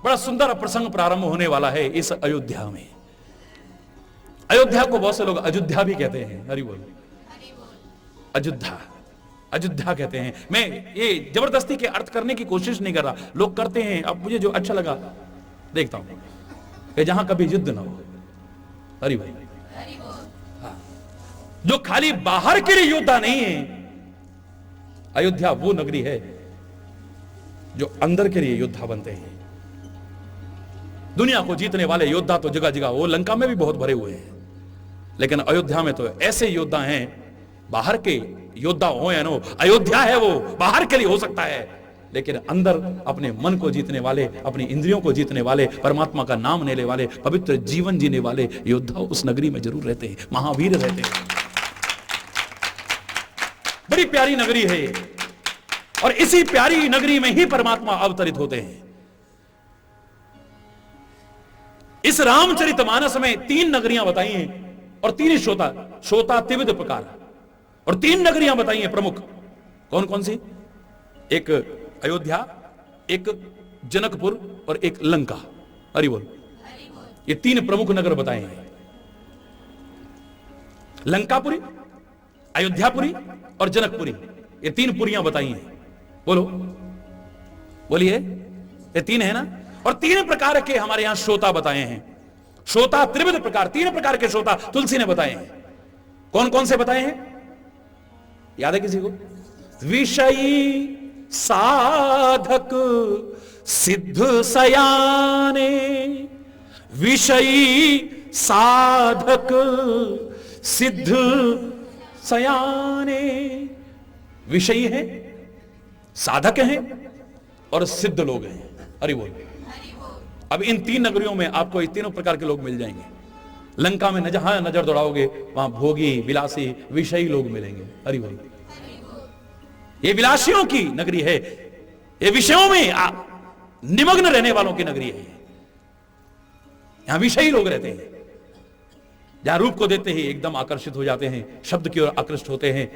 बड़ा सुंदर प्रसंग प्रारंभ होने वाला है इस अयोध्या में। अयोध्या को बहुत से लोग अयोध्या भी कहते हैं। हरि बोल। अयोध्या, अयोध्या कहते हैं। मैं ये जबरदस्ती के अर्थ करने की कोशिश नहीं कर रहा, लोग करते हैं। अब मुझे जो अच्छा लगा देखता हूं कि जहां कभी युद्ध ना हो। हरि भाई, जो खाली बाहर के लिए योद्धा नहीं है, अयोध्या वो नगरी है जो अंदर के लिए योद्धा बनते हैं। दुनिया को जीतने वाले योद्धा तो जगह जगह, वो लंका में भी बहुत भरे हुए हैं, लेकिन अयोध्या में तो ऐसे योद्धा हैं, बाहर के योद्धा हो या नो, अयोध्या है वो बाहर के लिए हो सकता है, लेकिन अंदर अपने मन को जीतने वाले, अपनी इंद्रियों को जीतने वाले, परमात्मा का नाम लेने वाले, पवित्र जीवन जीने वाले योद्धा उस नगरी में जरूर रहते हैं, महावीर रहते हैं। बड़ी प्यारी नगरी है और इसी प्यारी नगरी में ही परमात्मा अवतरित होते हैं। इस रामचरितमानस में 3 नगरियां बताई हैं और 3 श्रोता त्रिविध प्रकार, और 3 नगरियां बताई हैं प्रमुख। कौन कौन सी? एक अयोध्या, एक जनकपुर और एक लंका। हरि बोल। ये 3 प्रमुख नगर बताए हैं, लंकापुरी, अयोध्यापुरी और जनकपुरी। ये 3 पुरियां बताई हैं। बोलो, बोलिए, ये 3 है ना। और 3 प्रकार के हमारे यहां श्रोता बताए हैं। श्रोता त्रिविध प्रकार, 3 प्रकार के श्रोता तुलसी ने बताए हैं। कौन कौन से बताए हैं? याद है किसी को? विषयी साधक सिद्ध सयाने, विषयी साधक सिद्ध सयाने। विषयी है, साधक हैं और सिद्ध लोग हैं। हरि बोल। अब इन 3 नगरियों में आपको ये 3 प्रकार के लोग मिल जाएंगे। लंका में जहां नजर दौड़ाओगे वहां भोगी, विलासी, विषयी लोग मिलेंगे। हरि बोल। ये विलासियों की नगरी है, ये विषयों में निमग्न रहने वालों की नगरी है। यहां विषयी लोग रहते हैं, जहां रूप को देते ही एकदम आकर्षित हो जाते हैं, शब्द की ओर आकृष्ट होते हैं,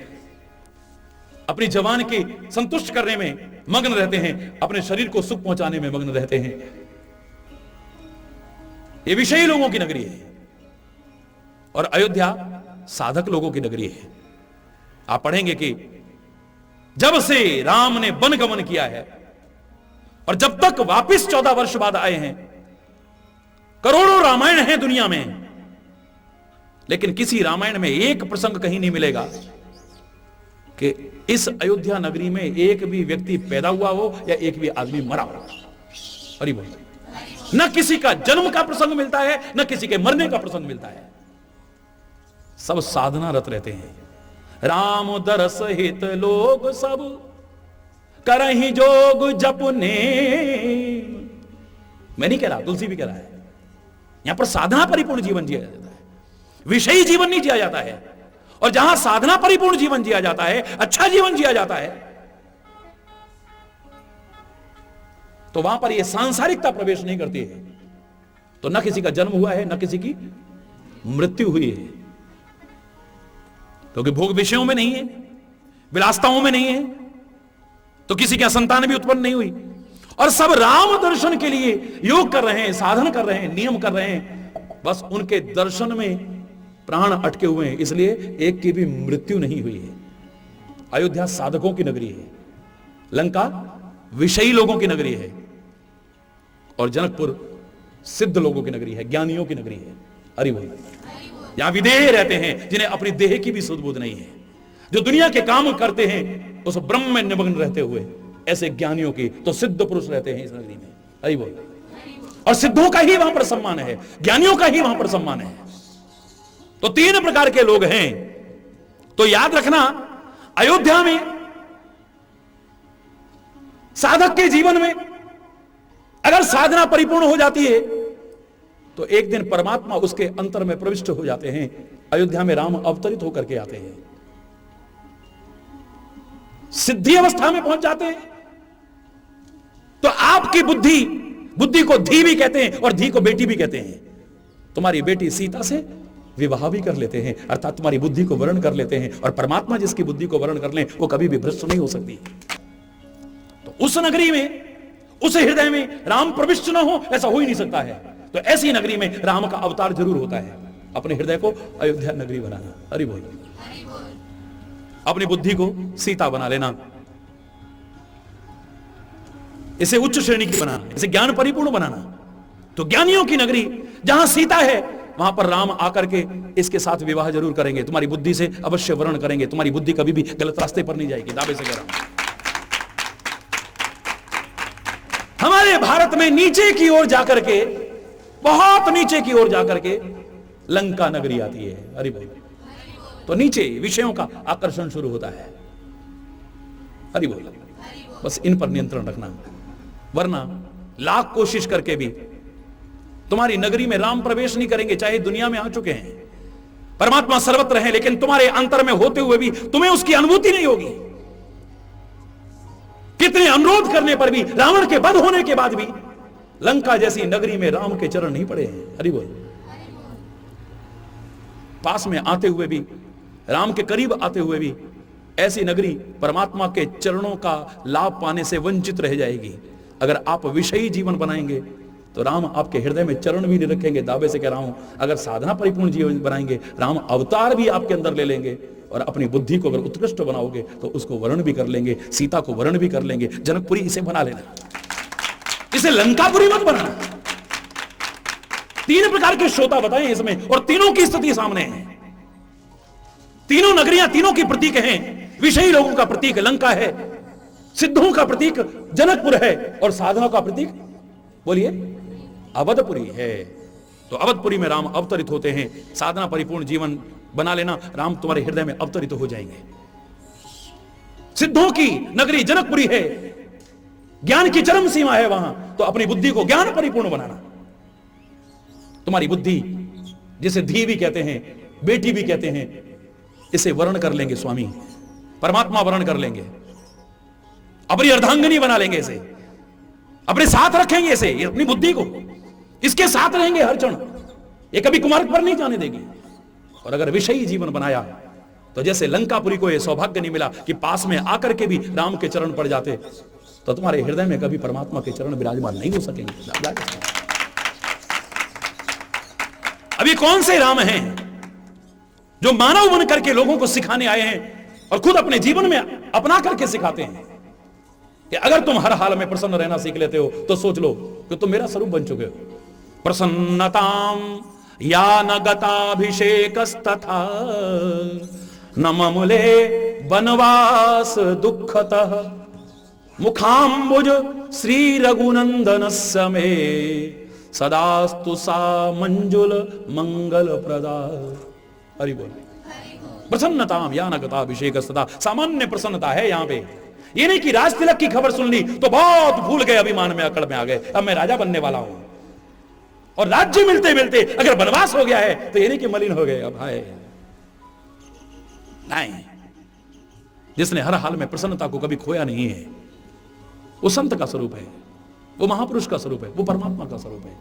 अपनी जवान की संतुष्ट करने में मग्न रहते हैं, अपने शरीर को सुख पहुंचाने में मग्न रहते हैं। ये विषयी लोगों की नगरी है। और अयोध्या साधक लोगों की नगरी है। आप पढ़ेंगे कि जब से राम ने वन गमन किया है और जब तक वापिस 14 वर्ष बाद आए हैं, करोड़ों रामायण हैं दुनिया में, लेकिन किसी रामायण में एक प्रसंग कहीं नहीं मिलेगा कि इस अयोध्या नगरी में एक भी व्यक्ति पैदा हुआ हो या एक भी आदमी मरा हो। हरि बोल। न किसी का जन्म का प्रसंग मिलता है, न किसी के मरने का प्रसंग मिलता है। सब साधना रत रहते हैं। राम दरस हित लोग सब करहि जोग जपने। मैं नहीं कह रहा, तुलसी भी कह रहा है। यहां पर साधना परिपूर्ण जीवन जिया जाता है, विषयी जीवन नहीं जिया जाता है। और जहां साधना परिपूर्ण जीवन जिया जाता है, अच्छा जीवन जिया जाता है, तो वहां पर यह सांसारिकता प्रवेश नहीं करती है। तो न किसी का जन्म हुआ है, न किसी की मृत्यु हुई है, क्योंकि भोग विषयों में नहीं है, विलासताओं में नहीं है, तो किसी की संतान भी उत्पन्न नहीं हुई। और सब राम दर्शन के लिए योग कर रहे हैं, साधन कर रहे हैं, नियम कर रहे हैं। बस उनके दर्शन में प्राण अटके हुए हैं, इसलिए एक की भी मृत्यु नहीं हुई है। अयोध्या साधकों की नगरी है, लंका विषयी लोगों की नगरी है, और जनकपुर सिद्ध लोगों की नगरी है, ज्ञानियों की नगरी है। हरि बोल। यहां विदेह रहते हैं जिन्हें अपनी देह की भी सुध बुध नहीं है, जो दुनिया के काम करते हैं उस ब्रह्म में निमग्न रहते हुए। ऐसे ज्ञानियों की तो सिद्ध पुरुष रहते हैं इस नगरी में। हरि बोल। और सिद्धों का ही वहां पर सम्मान है, ज्ञानियों का ही वहां पर सम्मान है। तो 3 प्रकार के लोग हैं। तो याद रखना, अयोध्या में साधक के जीवन में अगर साधना परिपूर्ण हो जाती है तो एक दिन परमात्मा उसके अंतर में प्रविष्ट हो जाते हैं। अयोध्या में राम अवतरित होकर के आते हैं, सिद्धि अवस्था में पहुंच जाते हैं। तो आपकी बुद्धि को धी भी कहते हैं और धी को बेटी भी कहते हैं। तुम्हारी बेटी सीता से विवाह भी कर लेते हैं, अर्थात तुम्हारी बुद्धि को वर्ण कर लेते हैं। और परमात्मा जिसकी बुद्धि को वर्ण कर ले वो कभी भी भ्रष्ट नहीं हो सकती। तो उस नगरी में उस हृदय में राम प्रविष्ट न हो, ऐसा हो ही नहीं सकता है। तो ऐसी नगरी में राम का अवतार जरूर होता है। अपने हृदय को अयोध्या नगरी बनाना, हरि बोल। अपनी बुद्धि को सीता बना लेना, इसे उच्च श्रेणी की बनाना, इसे ज्ञान परिपूर्ण बनाना। तो ज्ञानियों की नगरी जहां सीता है, वहां पर राम आकर के इसके साथ विवाह जरूर करेंगे, तुम्हारी बुद्धि से अवश्य वर्ण करेंगे, तुम्हारी बुद्धि कभी भी गलत रास्ते पर नहीं जाएगी, दावे से कह रहा हूं। हमारे भारत में नीचे की ओर जाकर के, बहुत नीचे की ओर जाकर के लंका नगरी आती है, हरि बोल। तो नीचे विषयों का आकर्षण शुरू होता है, हरि बोल। बस इन पर नियंत्रण रखना, वरना लाख कोशिश करके भी तुम्हारी नगरी में राम प्रवेश नहीं करेंगे। चाहे दुनिया में आ चुके हैं, परमात्मा सर्वत्र है, लेकिन तुम्हारे अंतर में होते हुए भी तुम्हें उसकी अनुभूति नहीं होगी। कितने अनुरोध करने पर भी, रावण के वध होने के बाद भी लंका जैसी नगरी में राम के चरण नहीं पड़े हैं, हरि बोल। पास में आते हुए भी, राम के करीब आते हुए भी ऐसी नगरी परमात्मा के चरणों का लाभ पाने से वंचित रह जाएगी। अगर आप विषयी जीवन बनाएंगे तो राम आपके हृदय में चरण भी नहीं रखेंगे, दावे से कह रहा हूं। अगर साधना परिपूर्ण जीवन बनाएंगे, राम अवतार भी आपके अंदर ले लेंगे, और अपनी बुद्धि को अगर उत्कृष्ट बनाओगे तो उसको वर्ण भी कर लेंगे, सीता को वर्ण भी कर लेंगे। जनकपुरी इसे बना लेना, इसे लंकापुरी मत बनाना। 3 प्रकार के श्रोता बताए इसमें, और तीनों की स्थिति सामने है। तीनों नगरियां तीनों की प्रतीक हैं। विषयी लोगों का प्रतीक लंका है, सिद्धों का प्रतीक जनकपुर है, और साधना का प्रतीक बोलिए अवधपुरी है। तो अवधपुरी में राम अवतरित होते हैं। साधना परिपूर्ण जीवन बना लेना, राम तुम्हारे हृदय में अवतरित हो जाएंगे। सिद्धों की नगरी जनकपुरी है, ज्ञान की चरम सीमा है वहां। तो अपनी बुद्धि को ज्ञान परिपूर्ण बनाना। तुम्हारी बुद्धि, जिसे धी भी कहते हैं, बेटी भी कहते हैं, इसे वर्ण कर लेंगे स्वामी, परमात्मा वर्ण कर लेंगे, अपनी अर्धांगिनी बना लेंगे, इसे अपने साथ रखेंगे, इसे अपनी बुद्धि को इसके साथ रहेंगे हर क्षण। ये कभी कुमार्ग पर नहीं जाने देगी। और अगर विषयी जीवन बनाया तो जैसे लंकापुरी को यह सौभाग्य नहीं मिला कि पास में आकर के भी राम के चरण पड़ जाते, तो तुम्हारे हृदय में कभी परमात्मा के चरण विराजमान नहीं हो सकेंगे। अभी कौन से राम हैं जो मानव बन करके लोगों को सिखाने आए हैं और खुद अपने जीवन में अपना करके सिखाते हैं कि अगर तुम हर हाल में प्रसन्न रहना सीख लेते हो तो सोच लो कि तुम मेरा स्वरूप बन चुके हो। प्रसन्नताम या न गताभिषेकस्तथा न ममुले वनवास दुःखतः मुखाम्बुज श्री रघुनंदनस्य मे सदास्तु सा मंजुल मंगल प्रदा। हरि बोल। प्रसन्नताम या न गताभिषेकस्तथा, सामान्य प्रसन्नता है यहां पे। ये नहीं कि राज तिलक की खबर सुन ली तो बहुत भूल गए, अभिमान में अकड़ में आ गए, अब मैं राजा बनने वाला हूं। और राज्य मिलते मिलते अगर वनवास हो गया है तो ये नहीं कि मलिन हो गए अब हाय, नहीं। जिसने हर हाल में प्रसन्नता को कभी खोया नहीं है, वो संत का स्वरूप है, वो महापुरुष का स्वरूप है, वो परमात्मा का स्वरूप है।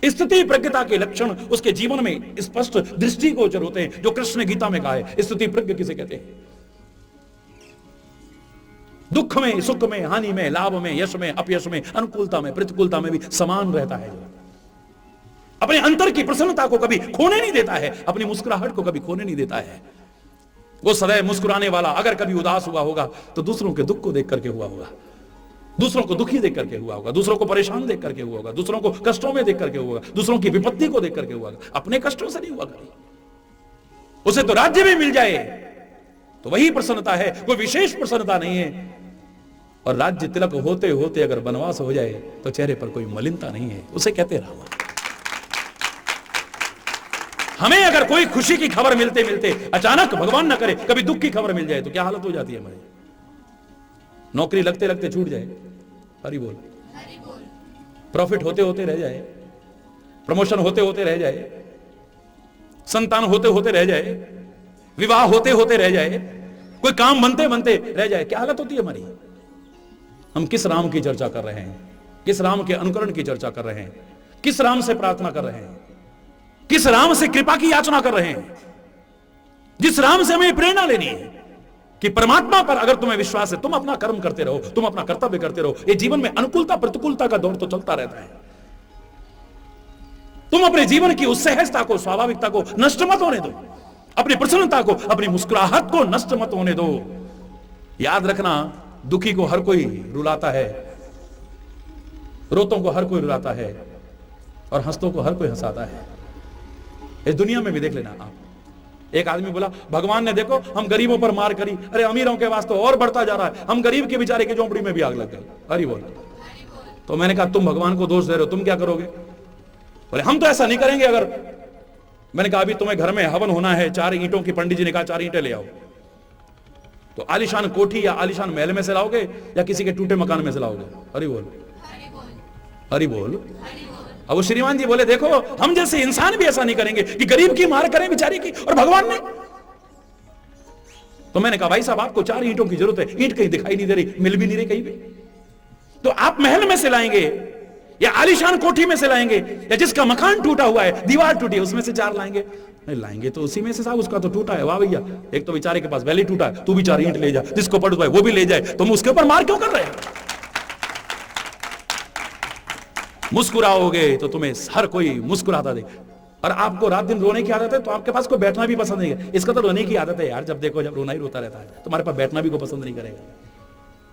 स्थिति प्रज्ञता के लक्षण उसके जीवन में स्पष्ट दृष्टिगोचर होते हैं, जो कृष्ण ने गीता में कहा है। स्थिति प्रज्ञ किसे कहते हैं? दुख में, सुख में, हानि में, लाभ में, यश में, अपयश में, अनुकूलता में, प्रतिकूलता में भी समान रहता है। अपने अंतर की प्रसन्नता को कभी खोने नहीं देता है, अपनी मुस्कुराहट को कभी खोने नहीं देता है। वो सदैव मुस्कुराने वाला अगर कभी उदास हुआ होगा तो दूसरों के दुख को देख करके हुआ होगा, दूसरों को दुखी देख करके हुआ होगा, दूसरों को परेशान देख करके हुआ होगा, दूसरों को कष्टों में देख करके हुआ होगा, दूसरों की विपत्ति को देख करके हुआ होगा, अपने कष्टों से नहीं हुआ कभी। उसे तो राज्य भी मिल जाए तो वही प्रसन्नता है, कोई विशेष प्रसन्नता नहीं है। और राज्य तिलक होते होते अगर वनवास हो जाए तो चेहरे पर कोई मलिनता नहीं है, उसे कहते राम। हमें अगर कोई खुशी की खबर मिलते मिलते अचानक, भगवान ना करे, कभी दुख की खबर मिल जाए तो क्या हालत हो जाती है हमारी। नौकरी लगते लगते छूट जाए, हरि बोल, प्रॉफिट होते होते रह जाए, प्रमोशन होते होते रह जाए, संतान होते होते रह जाए, विवाह होते होते रह जाए, कोई काम बनते बनते रह जाए, क्या हालत होती है हमारी। हम किस राम की चर्चा कर रहे हैं, किस राम के अनुकरण की चर्चा कर रहे हैं, किस राम से प्रार्थना कर रहे हैं, किस राम से कृपा की याचना कर रहे हैं, जिस राम से हमें प्रेरणा लेनी है। कि परमात्मा पर अगर तुम्हें विश्वास है, तुम अपना कर्म करते रहो, तुम अपना कर्तव्य करते रहो। ये जीवन में अनुकूलता प्रतिकूलता का दौर तो चलता रहता है। तुम अपने जीवन की उस सहजता को, स्वाभाविकता को नष्ट मत होने दो, अपनी प्रसन्नता को, अपनी मुस्कुराहट को नष्ट मत होने दो। याद रखना, दुखी को हर कोई रुलाता है, रोतों को हर कोई रुलाता है, और हंसतों को हर कोई हंसाता है। इस दुनिया में भी देख लेना आप। एक आदमी बोला, भगवान ने देखो हम गरीबों पर मार करी, अरे अमीरों के वास्ते और बढ़ता जा रहा है, हम गरीब के बेचारे की झोंपड़ी में भी आग लग गई। हरि बोल। तो मैंने कहा, तुम भगवान को दोष दे रहे हो, तुम क्या करोगे? बोले, हम तो ऐसा नहीं करेंगे। अगर मैंने कहा, अभी तुम्हें घर में हवन होना है, 4 ईंटों की, पंडित जी ने कहा 4 ईंटें ले आओ। तो आलिशान कोठी या आलिशान महल में से लाओगे या किसी के टूटे मकान में से लाओगे? हरि बोल, हरि बोल। अब वो श्रीमान जी बोले, देखो हम जैसे इंसान भी ऐसा नहीं करेंगे कि गरीब की मार करें बेचारी की, और भगवान ने। तो मैंने कहा, भाई साहब आपको 4 ईंटों की जरूरत है, ईंट कहीं दिखाई नहीं दे रही, मिल भी नहीं रही कहीं पे, तो आप महल में से लाएंगे या आलिशान कोठी में से लाएंगे, या जिसका मकान टूटा हुआ है, दीवार टूटी है, उसमें से 4 लाएंगे? नहीं लाएंगे तो उसी में से साहब, उसका तो टूटा है। वाह भैया, एक तो बेचारे के पास पहले ही टूटा है, तू भी 4 ईंट ले जा, जिसको पड़ जाए वो भी ले जाए, तुम उसके ऊपर मार क्यों कर रहे हो? मुस्कुराओगे तो तुम्हें हर कोई मुस्कुराता दे। और आपको रात दिन रोने की आदत है तो आपके पास कोई बैठना भी पसंद नहीं है। इसका तो रोने की आदत है यार, जब देखो जब रोना ही रोता रहता है, तुम्हारे पास बैठना भी को पसंद नहीं करेगा।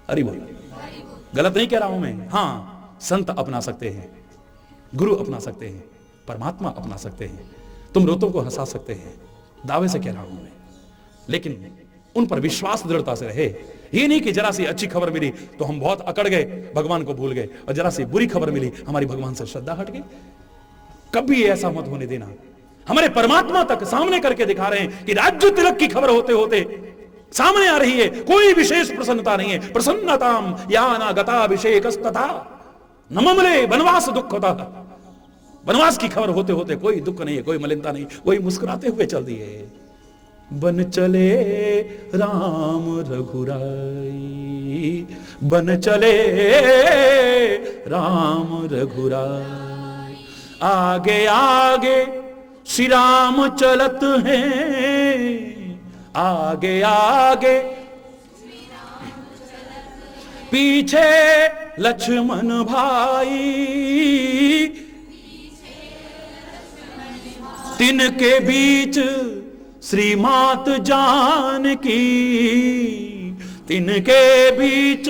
अरे बोल, गलत नहीं कह रहा हूं मैं। हाँ, संत अपना सकते हैं, गुरु अपना सकते हैं, परमात्मा अपना सकते हैं, तुम रोतों को हंसा सकते हैं, दावे से कह रहा हूं मैं। लेकिन उन पर विश्वास दृढ़ता से रहे। ये नहीं कि जरा सी अच्छी खबर मिली तो हम बहुत अकड़ गए, भगवान को भूल गए, और जरा सी बुरी खबर मिली हमारी भगवान से श्रद्धा हट गई। कभी ऐसा मत होने देना। हमारे परमात्मा तक सामने करके दिखा रहे हैं कि राज्य तिलक की खबर होते होते सामने आ रही है, कोई विशेष प्रसन्नता नहीं है। प्रसन्नताम याना गताभिषेकस्तथा न ममले वनवास दुःखता। वनवास की खबर होते होते कोई दुख नहीं है, कोई मलिनता नहीं, वही मुस्कुराते हुए चल दिए। बन चले राम रघुराई, बन चले राम रघुराई, आगे आगे श्री राम चलत हैं, आगे आगे पीछे लक्ष्मण भाई, तिनके बीच श्री मात जानकी, तिनके बीच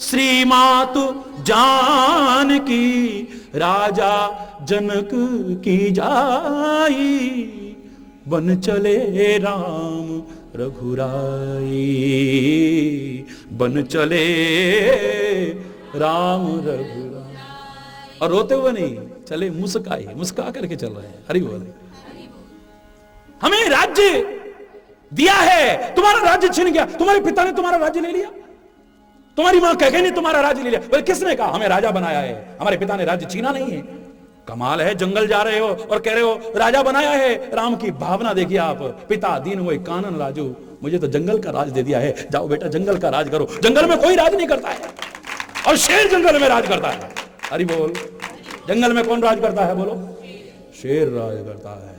श्री मात जानकी, राजा जनक की जाई, बन चले राम रघुराई, बन चले राम रघुराई। और रोते हुए नहीं चले, मुस्काए, मुस्का करके चल रहे हैं। हरि बोल। हमें राज्य दिया है, तुम्हारा राज्य छिन गया, तुम्हारे पिता ने तुम्हारा राज्य ले लिया, तुम्हारी मां कह गई नहीं तुम्हारा राज्य ले लिया। बोले किसने कहा? हमें राजा बनाया है, हमारे पिता ने राज्य छीना नहीं है। कमाल है, जंगल जा रहे हो और कह रहे हो राजा बनाया है। राम की भावना देखिए आप, पिता दीन हुए कानन राजू, मुझे तो जंगल का राज दे दिया है, जाओ बेटा जंगल का राज करो। जंगल में कोई राज नहीं करता है, और शेर जंगल में राज करता है। हरि बोल। जंगल में कौन राज करता है? बोलो, शेर राज करता है,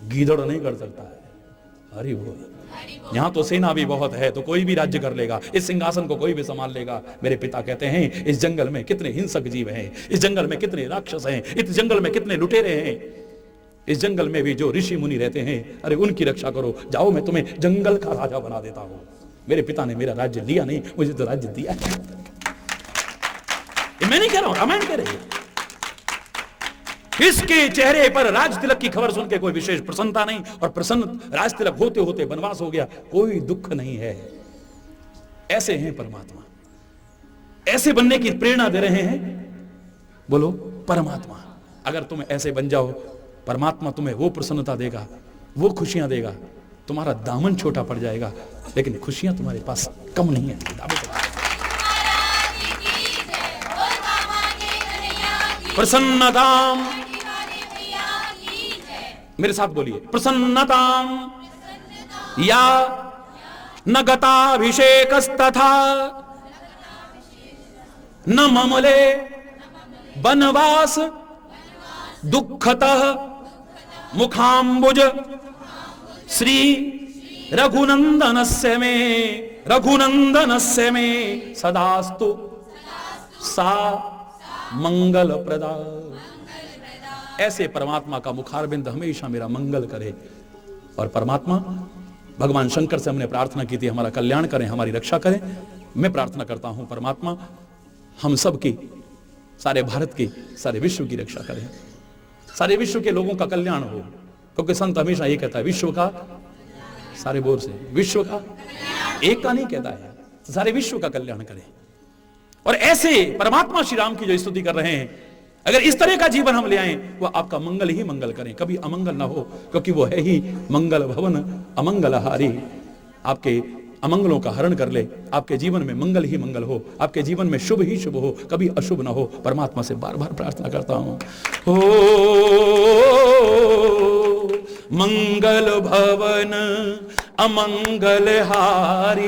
गीदड़ नहीं कर सकता है। हरि बोल। यहां तो सेना भी बहुत है तो कोई भी राज्य कर लेगा, इस सिंहासन को कोई भी संभाल लेगा। मेरे पिता कहते हैं इस जंगल में कितने हिंसक जीव हैं, इस जंगल में कितने राक्षस हैं, इस जंगल में कितने लुटेरे हैं, इस जंगल में भी जो ऋषि मुनि रहते हैं, अरे उनकी रक्षा करो। जाओ मैं तुम्हें जंगल का राजा बना देता हूं। मेरे पिता ने मेरा राज्य लिया नहीं, मुझे तो राज्य दिया है। मैं नहीं कह रहा हूं, रामायण कह रही है। इसके चेहरे पर राज तिलक की खबर सुन के कोई विशेष प्रसन्नता नहीं, और प्रसन्न राज तिलक होते होते वनवास हो गया, कोई दुख नहीं है। ऐसे हैं परमात्मा, ऐसे बनने की प्रेरणा दे रहे हैं। बोलो परमात्मा। अगर तुम ऐसे बन जाओ, परमात्मा तुम्हें वो प्रसन्नता देगा, वो खुशियां देगा। तुम्हारा दामन छोटा पड़ जाएगा, लेकिन खुशियां तुम्हारे पास कम नहीं है। प्रसन्नताम, मेरे साथ बोलिए, प्रसन्नताम या न गताभिषेकस्तथा न ममले वनवास दुःखतः मुखाम्बुज श्री रघुनंदनस्य मे, रघुनंदनस्य मे सदास्तु सा मंगल प्रदा। ऐसे परमात्मा का मुखारबिंद हमेशा मेरा मंगल करे। और परमात्मा भगवान शंकर से हमने प्रार्थना की थी हमारा कल्याण करें, हमारी रक्षा करें। मैं प्रार्थना करता हूं परमात्मा हम सब की, सारे भारत की, सारे विश्व की रक्षा करें, सारे विश्व के लोगों का कल्याण हो। क्योंकि संत हमेशा ये कहता है विश्व का, सारे बोर से विश्व का, एक का नहीं कहता है, सारे विश्व का कल्याण करें। और ऐसे परमात्मा श्री राम की जो स्तुति कर रहे हैं, अगर इस तरह का जीवन हम ले आए, वह आपका मंगल ही मंगल करें, कभी अमंगल ना हो। क्योंकि वो है ही मंगल भवन अमंगलहारी, आपके अमंगलों का हरण कर ले, आपके जीवन में मंगल ही मंगल हो, आपके जीवन में शुभ ही शुभ हो, कभी अशुभ ना हो। परमात्मा से बार बार प्रार्थना करता हूं, हो मंगल भवन अमंगलहारी,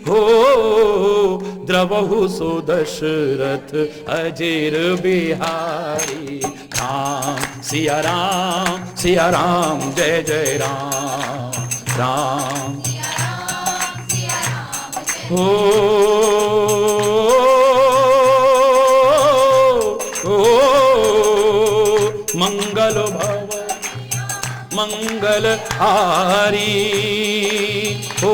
हो द्रवहु सो दशरथ अजेर बिहारी। राम सिया राम, सिया राम जय जय राम, राम हो मंगल भव मंगल हारी, हो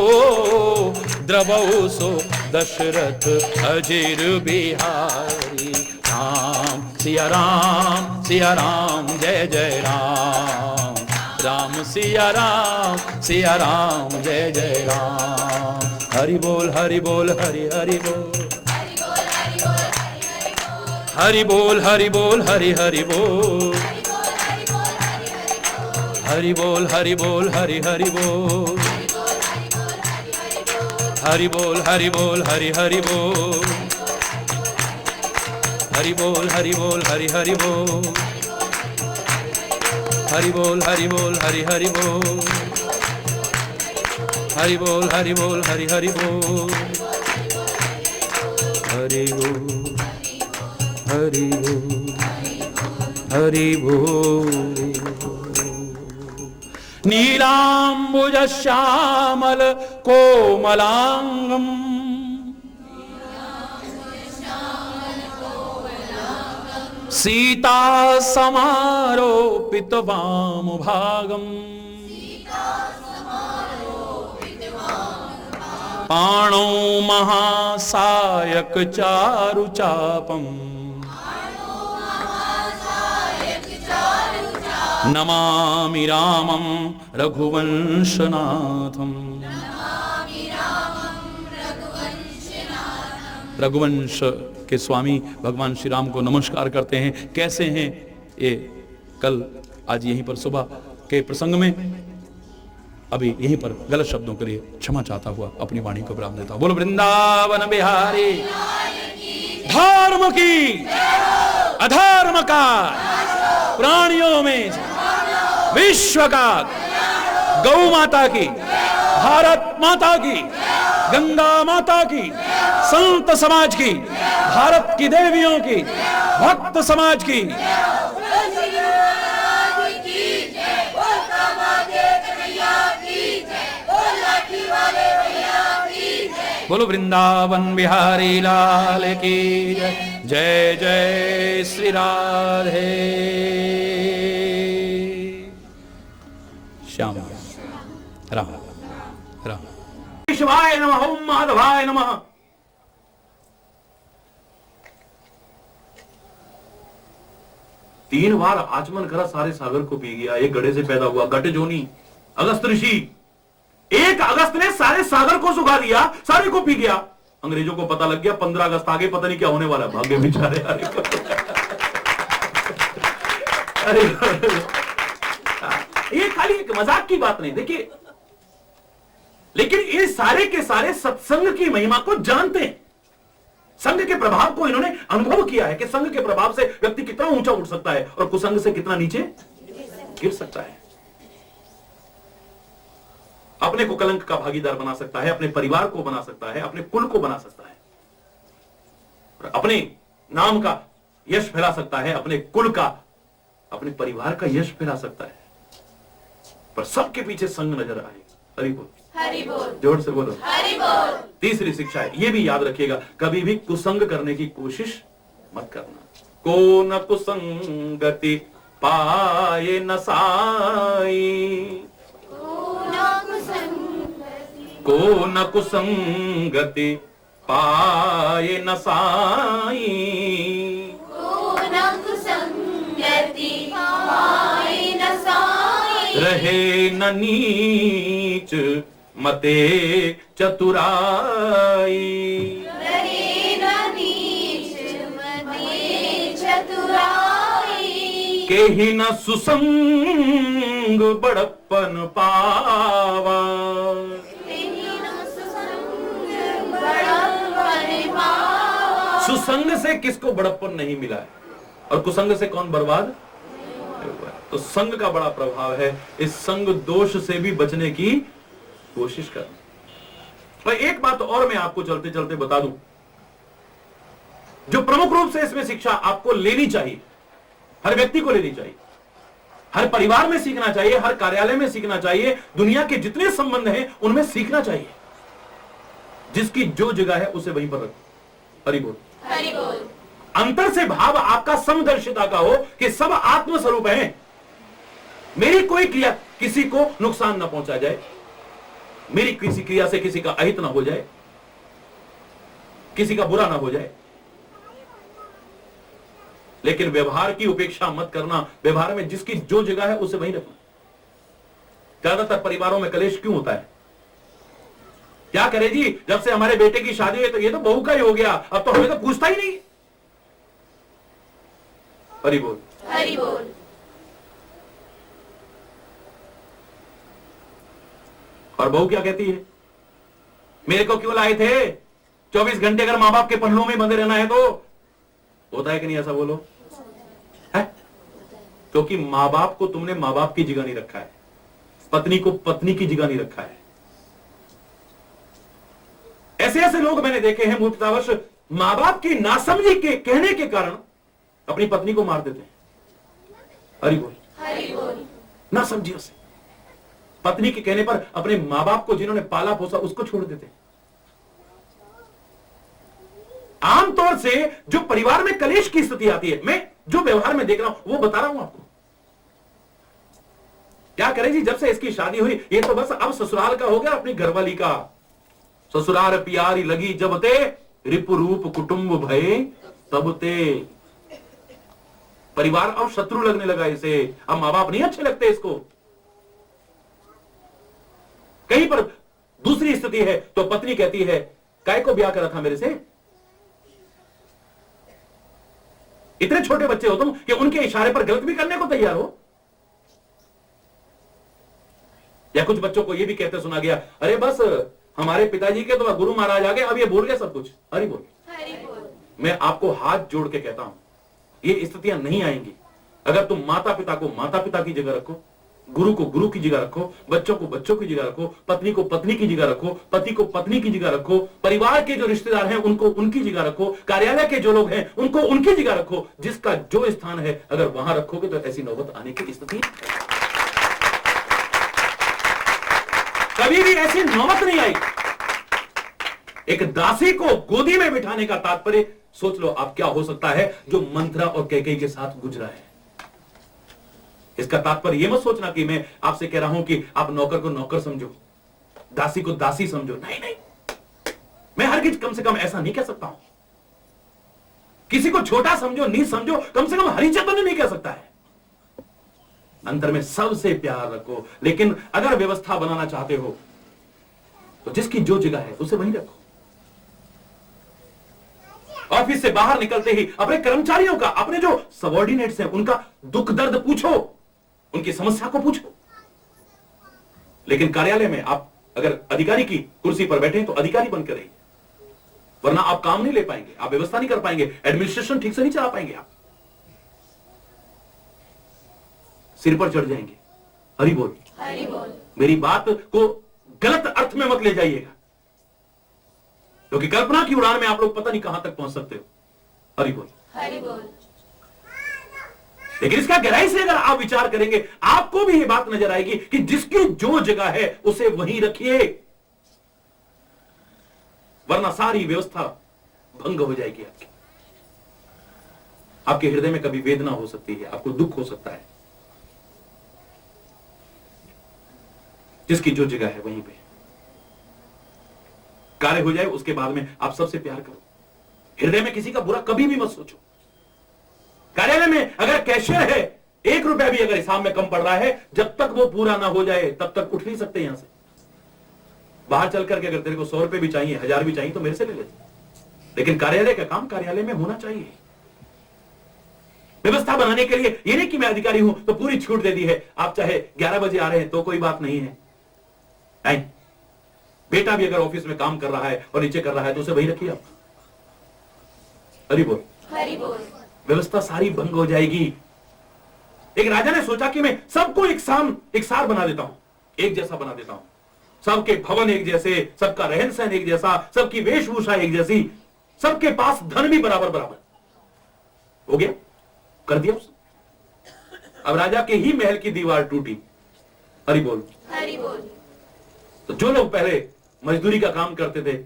द्रवौ सो दशरथ अजेर बिहारी। राम सिया राम, सिया राम जय जय राम, राम सिया राम जय जय राम। हरि बोल हरि बोल हरि हरि बोल, हरि बोल हरि बोल हरि हरि बोल, हरि बोल हरि बोल हरि हरि बोल, हरि बोल हरि बोल हरि हरि बोल, हरि बोल हरि बोल हरि हरि बोल, हरि बोल हरि बोल हरि हरि बोल, हरि बोल हरि बोल हरि हरि बोल, हरि बोल हरि बोल हरि बोल। नीलांबुज श्यामल कोमलांगम, सीता समारोपित वामभागम, पाणौ महासायक चारुचापम, नमामि रामं रघुवंशनाथम। रघुवंश के स्वामी भगवान श्री राम को नमस्कार करते हैं। कैसे हैं ये? कल आज यहीं पर सुबह के प्रसंग में अभी यहीं पर गलत शब्दों के लिए क्षमा चाहता हुआ अपनी वाणी को विराम देता हूं। बोलो वृंदावन बिहारी धर्म की अधर्म का प्राणियों में विश्व का, गौ माता की, भारत माता की, गंगा माता की, संत समाज की, भारत की देवियों की, भक्त समाज की, बोलो वृंदावन बिहारी लाल की जय। जय जय श्री राधे श्याम राम राम। शिवाय नमः, ओम माधवाय नमः। तीन बार आचमन करा, सारे सागर को पी गया। एक गड्ढे से पैदा हुआ गट जोनी अगस्त ऋषि, 1 अगस्त ने सारे सागर को सुखा दिया, सारे को पी गया। अंग्रेजों को पता लग गया 15 अगस्त आगे पता नहीं क्या होने वाला। भाग्य बेचारे। अरे ये खाली एक मजाक की बात नहीं, देखिए, लेकिन ये सारे के सारे सत्संग की महिमा को जानते हैं। संघ के प्रभाव को इन्होंने अनुभव किया है कि संघ के प्रभाव से व्यक्ति कितना ऊंचा उठ सकता है और कुसंग से कितना नीचे गिर सकता है। अपने को कलंक का भागीदार बना सकता है, अपने परिवार को बना सकता है, अपने कुल को बना सकता है, और अपने नाम का यश फैला सकता है, अपने कुल का, अपने परिवार का यश फैला सकता है। पर सबके पीछे संग नजर आएगा। हरि बोल, हरि बोल, जोर से बोलो, हरि बोल। तीसरी शिक्षा है, ये भी याद रखिएगा, कभी भी कुसंग करने की कोशिश मत करना। को न कुसंगति पाए न साई, को न कुसंगति पाए न साई, रहे न नीच मते चतुराई, के ही न सुसंग बड़प्पन पावा, सुसंग से किसको बड़प्पन नहीं मिला है, और कुसंग से कौन बर्बाद हुआ है। तो संग का बड़ा प्रभाव है, इस संग दोष से भी बचने की कोशिश करना। और एक बात और मैं आपको चलते चलते बता दूं, जो प्रमुख रूप से इसमें शिक्षा आपको लेनी चाहिए, हर व्यक्ति को लेनी चाहिए, हर परिवार में सीखना चाहिए, हर कार्यालय में सीखना चाहिए, दुनिया के जितने संबंध हैं उनमें सीखना चाहिए। जिसकी जो जगह है उसे वहीं पर रखो। हरि बोल, हरि बोल। अंतर से भाव आपका समदर्शिता का हो कि सब आत्मस्वरूप हैं। मेरी कोई क्रिया किसी को नुकसान न पहुंचा जाए, मेरी किसी क्रिया से किसी का अहित ना हो जाए, किसी का बुरा ना हो जाए। लेकिन व्यवहार की उपेक्षा मत करना, व्यवहार में जिसकी जो जगह है उसे वहीं रखना। ज्यादातर परिवारों में कलेश क्यों होता है? क्या करे जी, जब से हमारे बेटे की शादी हुई तो ये तो बहू का ही हो गया, अब तो हमें तो पूछता ही नहीं। हरि बोल, हरि बोल। और बहू क्या कहती है, मेरे को क्यों लाए थे? 24 घंटे अगर मां बाप के पहलुओं में बंधे रहना है तो होता है कि नहीं? ऐसा बोलो है, क्योंकि मां बाप को तुमने मां बाप की जगह नहीं रखा है, पत्नी को पत्नी की जगह नहीं रखा है। ऐसे ऐसे लोग मैंने देखे हैं मूर्खतावश मां बाप की नासमझी के कहने के कारण अपनी पत्नी को मार देते हैं। हरि बोल, हरि बोल। नासमझियों से पत्नी के कहने पर अपने मां बाप को जिन्होंने पाला पोसा उसको छोड़ देते हैं। आमतौर से जो परिवार में कलेश की स्थिति आती है, मैं जो व्यवहार में देख रहा हूं वो बता रहा हूं आपको। क्या करें जी, जब से इसकी शादी हुई ये तो बस अब ससुराल का हो गया, अपनी घरवाली का। ससुराल प्यारी लगी जब ते, रिपु रूप कुटुंब भये तब ते। परिवार अब शत्रु लगने लगा इसे, अब मां बाप नहीं अच्छे लगते इसको। कहीं पर दूसरी स्थिति है तो पत्नी कहती है, काय को ब्याह करा था मेरे से? इतने छोटे बच्चे हो तुम कि उनके इशारे पर गलत भी करने को तैयार हो। या कुछ बच्चों को यह भी कहते सुना गया, अरे बस हमारे पिताजी के तो गुरु महाराज आ गए, अब ये भूल गए सब कुछ। हरि बोल, हरि बोल। मैं आपको हाथ जोड़ के कहता हूं, ये स्थितियां नहीं आएंगी अगर तुम माता पिता को माता पिता की जगह रखो, गुरु को गुरु की जगह रखो, बच्चों को बच्चों की जगह रखो, पत्नी को पत्नी की जगह रखो, पति को पत्नी की जगह रखो, परिवार के जो रिश्तेदार हैं उनको उनकी जगह रखो, कार्यालय के जो लोग हैं उनको उनकी जगह रखो। जिसका जो स्थान है अगर वहां रखोगे तो ऐसी नौबत आने की स्थिति कभी भी ऐसी नौबत नहीं आई। एक दासी को गोदी में बिठाने का तात्पर्य सोच लो आप क्या हो सकता है जो मंत्रा और कैकेयी के साथ गुजरा है। इसका तात्पर्य यह मत सोचना कि मैं आपसे कह रहा हूं कि आप नौकर को नौकर समझो, दासी को दासी समझो। नहीं नहीं, मैं हर किसी कम से कम ऐसा नहीं कह सकता हूं। किसी को छोटा समझो नीच समझो, कम से कम हरिचंद्र नहीं कह सकता है। अंतर में सबसे प्यार रखो, लेकिन अगर व्यवस्था बनाना चाहते हो तो जिसकी जो जगह है उसे वहीं रखो। ऑफिस से बाहर निकलते ही अपने कर्मचारियों का, अपने जो सबऑर्डिनेट्स हैं उनका दुख दर्द पूछो, उनकी समस्या को पूछो। लेकिन कार्यालय में आप अगर अधिकारी की कुर्सी पर बैठे तो अधिकारी बनकर रहिए, वरना आप काम नहीं ले पाएंगे, आप व्यवस्था नहीं कर पाएंगे, एडमिनिस्ट्रेशन ठीक से नहीं चला पाएंगे, आप सिर पर चढ़ जाएंगे। हरि बोल, हरि बोल। मेरी बात को गलत अर्थ में मत ले जाइएगा, क्योंकि कल्पना की उड़ान में आप लोग पता नहीं कहां तक पहुंच सकते हो। हरि बोल, हरि बोल। लेकिन इसका गहराई से अगर आप विचार करेंगे, आपको भी यह बात नजर आएगी कि जिसकी जो जगह है उसे वहीं रखिए, वरना सारी व्यवस्था भंग हो जाएगी। आपके हृदय में कभी वेदना हो सकती है, आपको दुख हो सकता है, जिसकी जो जगह है वहीं पे कार्य हो जाए। उसके बाद में आप सबसे प्यार करो, हृदय में किसी का बुरा कभी भी मत सोचो। कार्यालय में अगर कैशियर है, 1 रुपया भी अगर हिसाब में कम पड़ रहा है, जब तक वो पूरा ना हो जाए तब तक उठ नहीं सकते यहां से। बाहर चल करके अगर तेरे को 100 रुपए भी चाहिए, 1000 भी चाहिए, तो मेरे से ले ले। लेकिन कार्यालय का काम कार्यालय में होना चाहिए। व्यवस्था बनाने के लिए ये नहीं कि मैं अधिकारी हूं तो पूरी छूट दे दी है, आप चाहे 11 बजे आ रहे हैं तो कोई बात नहीं है। नहीं, बेटा भी अगर ऑफिस में काम कर रहा है और नीचे कर रहा है तो उसे वही रखिए आप। हरि बोल, हरि बोल। व्यवस्था सारी भंग हो जाएगी। एक राजा ने सोचा कि मैं सबको एक सार बना देता हूं, एक जैसा बना देता हूं, सबके भवन एक जैसे, सबका रहन सहन एक जैसा, सबकी वेशभूषा एक जैसी, सबके पास धन भी बराबर बराबर। हो गया, कर दिया उसने। अब राजा के ही महल की दीवार टूटी। हरि बोल, हरि बोल। तो जो लोग पहले मजदूरी का काम करते थे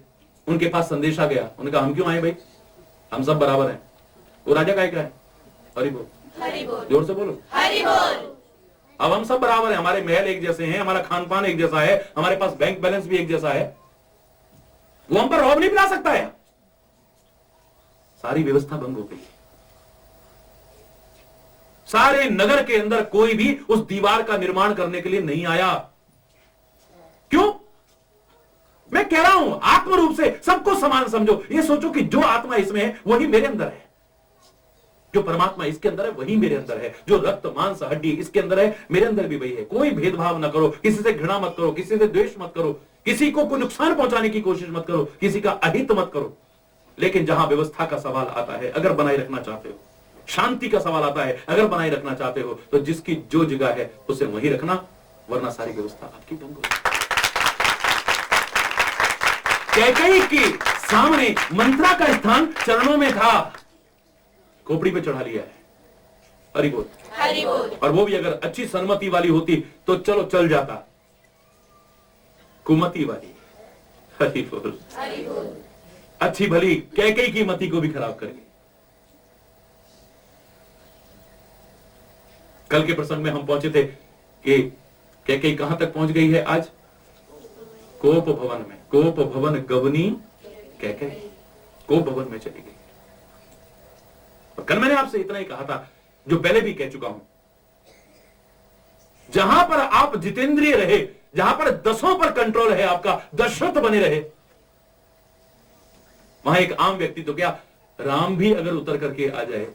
उनके पास संदेश आ गया, उन्होंने कहा हम क्यों आए भाई, हम सब बराबर हैं। वो राजा का है। हरि बोल, हरि बोल। जोर से बोलो, हरि बोल। अब हम सब बराबर हैं, हमारे महल एक जैसे हैं, हमारा खान पान एक जैसा है, हमारे पास बैंक बैलेंस भी एक जैसा है, वो हम पर रौब नहीं पिला सकता है। सारी व्यवस्था भंग हो गई। सारे नगर के अंदर कोई भी उस दीवार का निर्माण करने के लिए नहीं आया। क्यों? मैं कह रहा हूं आत्म रूप से सबको समान समझो। ये सोचो कि जो आत्मा इसमें है वही मेरे अंदर है, जो परमात्मा इसके अंदर है वही मेरे अंदर है, जो रक्त मांस हड्डी इसके अंदर है मेरे अंदर भी वही है। कोई भेदभाव ना करो, किसी से घृणा मत करो, किसी से द्वेष मत करो, किसी को कोई नुकसान पहुंचाने की कोशिश मत करो, किसी का अहित मत करो। लेकिन जहां व्यवस्था का सवाल आता है, अगर बनाए रखना चाहते हो, शांति का सवाल आता है, अगर बनाए रखना चाहते हो, तो जिसकी जो जगह है उसे वहीं रखना, वरना सारी व्यवस्था आपकी भंग हो। कैकेयी के सामने मंत्रा का स्थान चरणों में था, खोपड़ी पे चढ़ा लिया है। हरि बोल, हरि बोल। और वो भी अगर अच्छी सन्मति वाली होती तो चलो चल जाता, कुमति वाली। हरि बोल, हरि बोल। अच्छी भली कैकेयी की मति को भी खराब कर गई। कल के प्रसंग में हम पहुंचे थे कि कैकेयी कहां तक पहुंच गई है आज? कोप भवन में। कोप भवन गवनी कैकेयी कोप भवन में चली गई। और कल मैंने आपसे इतना ही कहा था, जो पहले भी कह चुका हूं, जहां पर आप जितेंद्रिय रहे, जहां पर 10 पर कंट्रोल है आपका, दशरथ बने रहे, वहां एक आम व्यक्ति तो क्या, राम भी अगर उतर करके आ जाए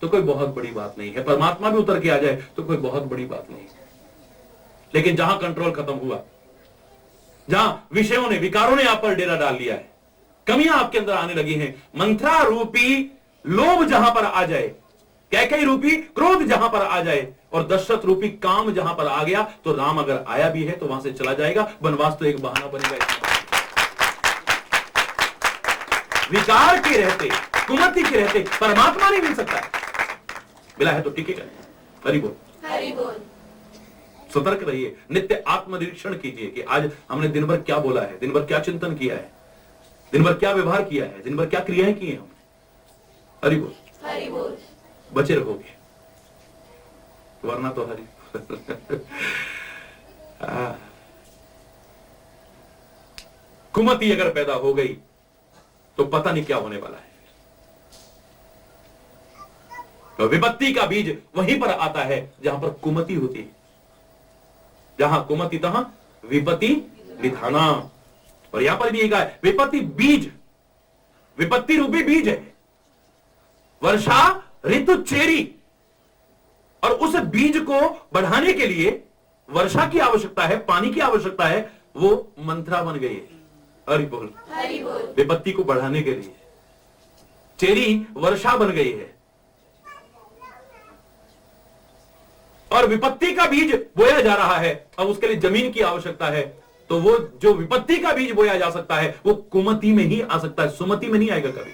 तो कोई बहुत बड़ी बात नहीं है, परमात्मा भी उतर के आ जाए तो कोई बहुत बड़ी बात नहीं है। लेकिन जहां कंट्रोल खत्म हुआ, जहां विषयों ने, विकारों ने आप पर डेरा डाल लिया है, कमियां आपके अंदर आने लगी हैं, मंत्रा रूपी लोभ जहां पर आ जाए, कैकेयी रूपी क्रोध जहां पर आ जाए, और दशरथ रूपी काम जहां पर आ गया, तो राम अगर आया भी है तो वहां से चला जाएगा। वनवास तो एक बहाना बनेगा। विकार के रहते, कुमति के रहते परमात्मा नहीं मिल सकता। मिला है तो टिकेगा। हरि बोल, हरि बोल। सतर्क रहिए, नित्य आत्मनिरीक्षण कीजिए कि आज हमने दिन भर क्या बोला है, दिन भर क्या चिंतन किया है, दिन भर क्या व्यवहार किया है, दिन भर क्या क्रियाएं की हैं हमने। हरि बोल, हरि बोल। बचे रहोगे, वरना तो हरि कुमति अगर पैदा हो गई तो पता नहीं क्या होने वाला है। तो विपत्ति का बीज वहीं पर आता है जहां पर कुमति होती है। जहां कुमति तहां विपत्ति विधाना। और यहां पर भी एक है, विपत्ति बीज, विपत्ति रूपी बीज है, वर्षा ऋतु चेरी, और उस बीज को बढ़ाने के लिए वर्षा की आवश्यकता है, पानी की आवश्यकता है, वो मंत्रा बन गई है। हरि बोल, हरि बोल। विपत्ति को बढ़ाने के लिए चेरी वर्षा बन गई है, और विपत्ति का बीज बोया जा रहा है। अब उसके लिए जमीन की आवश्यकता है, तो वो जो विपत्ति का बीज बोया जा सकता है वो कुमति में ही आ सकता है, सुमति में नहीं आएगा कभी।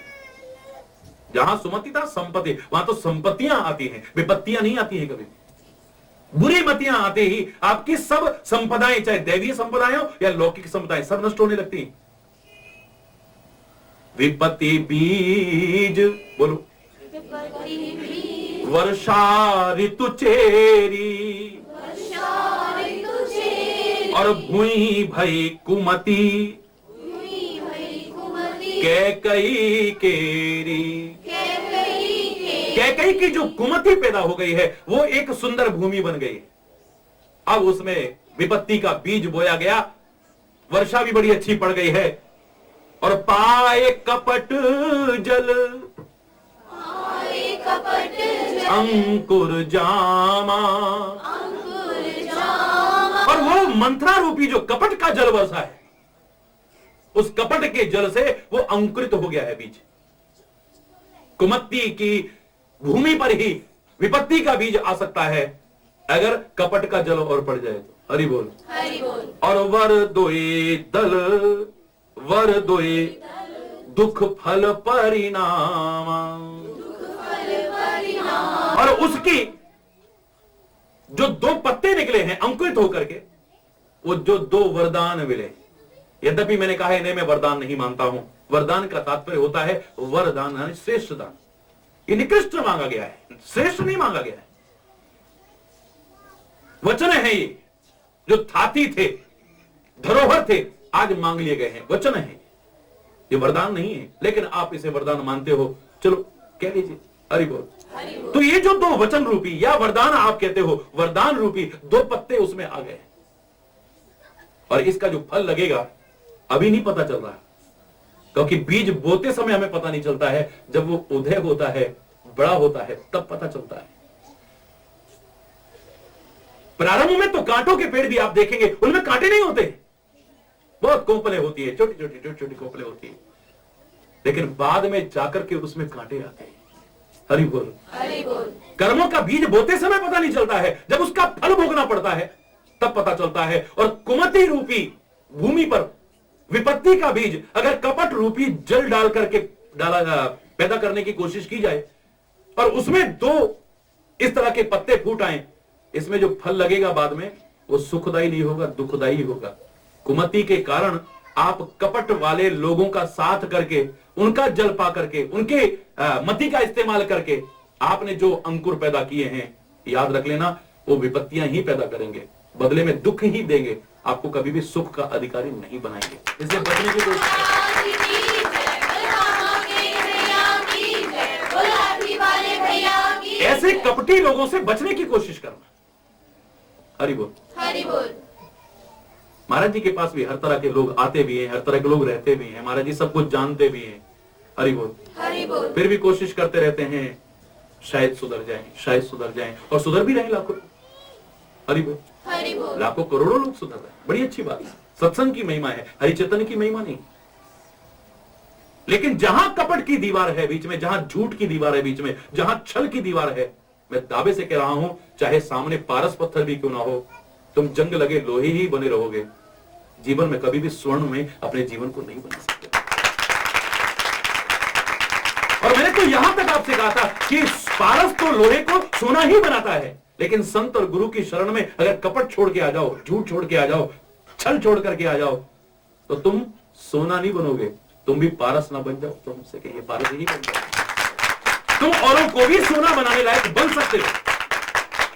जहां सुमति था संपत्ति, वहां तो संपत्तियां आती हैं, विपत्तियां नहीं आती हैं कभी। बुरी मतियां आते ही आपकी सब संपदाएं, चाहे दैवीय संपदाएं हो या लौकिक संपदाएं, सब नष्ट होने लगती हैं। विपत्ति बीज, बोलो, वर्षा ऋतु चेरी और भूई भई कुमति कैकई केरी। कैकई की जो कुमति पैदा हो गई है वो एक सुंदर भूमि बन गई। अब उसमें विपत्ति का बीज बोया गया, वर्षा भी बड़ी अच्छी पड़ गई है और पाए कपट जल अंकुर जामा, और वो मंथरा रूपी जो कपट का जल वर्षा है, उस कपट के जल से वो अंकुरित हो गया है बीज। कुमति की भूमि पर ही विपत्ति का बीज आ सकता है अगर कपट का जल और पड़ जाए तो। हरि बोल, हरि बोल। और वर दोए दल, वर दोए दुख फल परिणाम, और उसकी जो दो पत्ते निकले हैं अंकुरित होकर के, वो जो दो वरदान मिले। यद्यपि मैंने कहा इन्हें मैं वरदान नहीं मानता हूं, वरदान का तात्पर्य होता है वरदान यानी श्रेष्ठ दान। ये निकृष्ट मांगा गया है, श्रेष्ठ नहीं मांगा गया है। वचन है ये, जो थाती थे, धरोहर थे, आज मांग लिए गए हैं, वचन है ये, वरदान नहीं है। लेकिन आप इसे वरदान मानते हो, चलो कह लीजिए, हरि बोल। तो ये जो दो वचन रूपी या वरदान आप कहते हो, वरदान रूपी दो पत्ते उसमें आ गए और इसका जो फल लगेगा अभी नहीं पता चल रहा, क्योंकि बीज बोते समय हमें पता नहीं चलता है, जब वो उदय होता है, बड़ा होता है, तब पता चलता है। प्रारंभ में तो कांटों के पेड़ भी आप देखेंगे, उनमें कांटे नहीं होते, बहुत कोंपलें होती है, छोटी छोटी छोटी छोटी कोंपलें होती है, लेकिन बाद में जाकर के उसमें कांटे आते हैं। हरि बोल, हरि बोल। कर्मों का बीज बोते समय पता नहीं चलता है, जब उसका फल भोगना पड़ता है तब पता चलता है। और कुमति रूपी भूमि पर विपत्ति का बीज अगर कपट रूपी जल डाल करके पैदा करने की कोशिश की जाए और उसमें दो इस तरह के पत्ते फूट आए, इसमें जो फल लगेगा बाद में वो सुखदायी नहीं होगा, दुखदायी होगा। कुमति के कारण आप कपट वाले लोगों का साथ करके, उनका जल पा करके, उनके मति का इस्तेमाल करके आपने जो अंकुर पैदा किए हैं, याद रख लेना वो विपत्तियां ही पैदा करेंगे, बदले में दुख ही देंगे, आपको कभी भी सुख का अधिकारी नहीं बनाएंगे। इसलिए बचने की कोशिश करें, ऐसे कपटी लोगों से बचने की कोशिश करना। हरि बोल, हरि बोल। महाराज जी के पास भी हर तरह के लोग आते भी हैं, हर तरह के लोग रहते भी हैं, महाराज जी सब कुछ जानते भी हैं। हरि बोल, हरि बोल। फिर भी कोशिश करते रहते हैं शायद सुधर जाएं, शायद सुधर जाएं, और सुधर भी रहे लाखों। हरि बोल, हरि बोल। लाखों करोड़ों लोग सुधर रहे हैं, बड़ी अच्छी बात है। सत्संग की महिमा है, हरिचेतन की महिमा नहीं। लेकिन जहां कपट की दीवार है बीच में, जहां झूठ की दीवार है बीच में, जहां छल की दीवार है, मैं दावे से कह रहा हूं, चाहे सामने पारस पत्थर भी क्यों ना हो, तुम जंग लगे लोहे ही बने रहोगे। जीवन में कभी भी स्वर्ण में अपने जीवन को नहीं बना सकते। और मैंने तो यहां तक आपसे कहा था कि पारस तो लोहे को सोना ही बनाता है, लेकिन संत और गुरु की शरण में अगर कपट छोड़ के आ जाओ, झूठ छोड़ के आ जाओ, छल छोड़ करके आ जाओ, तो तुम सोना नहीं बनोगे, तुम भी पारस ना बन जाओ। तुमसे कहिए पारस ही बन जाओ। तुम औरों को भी सोना बनाने लायक बन सकते हो,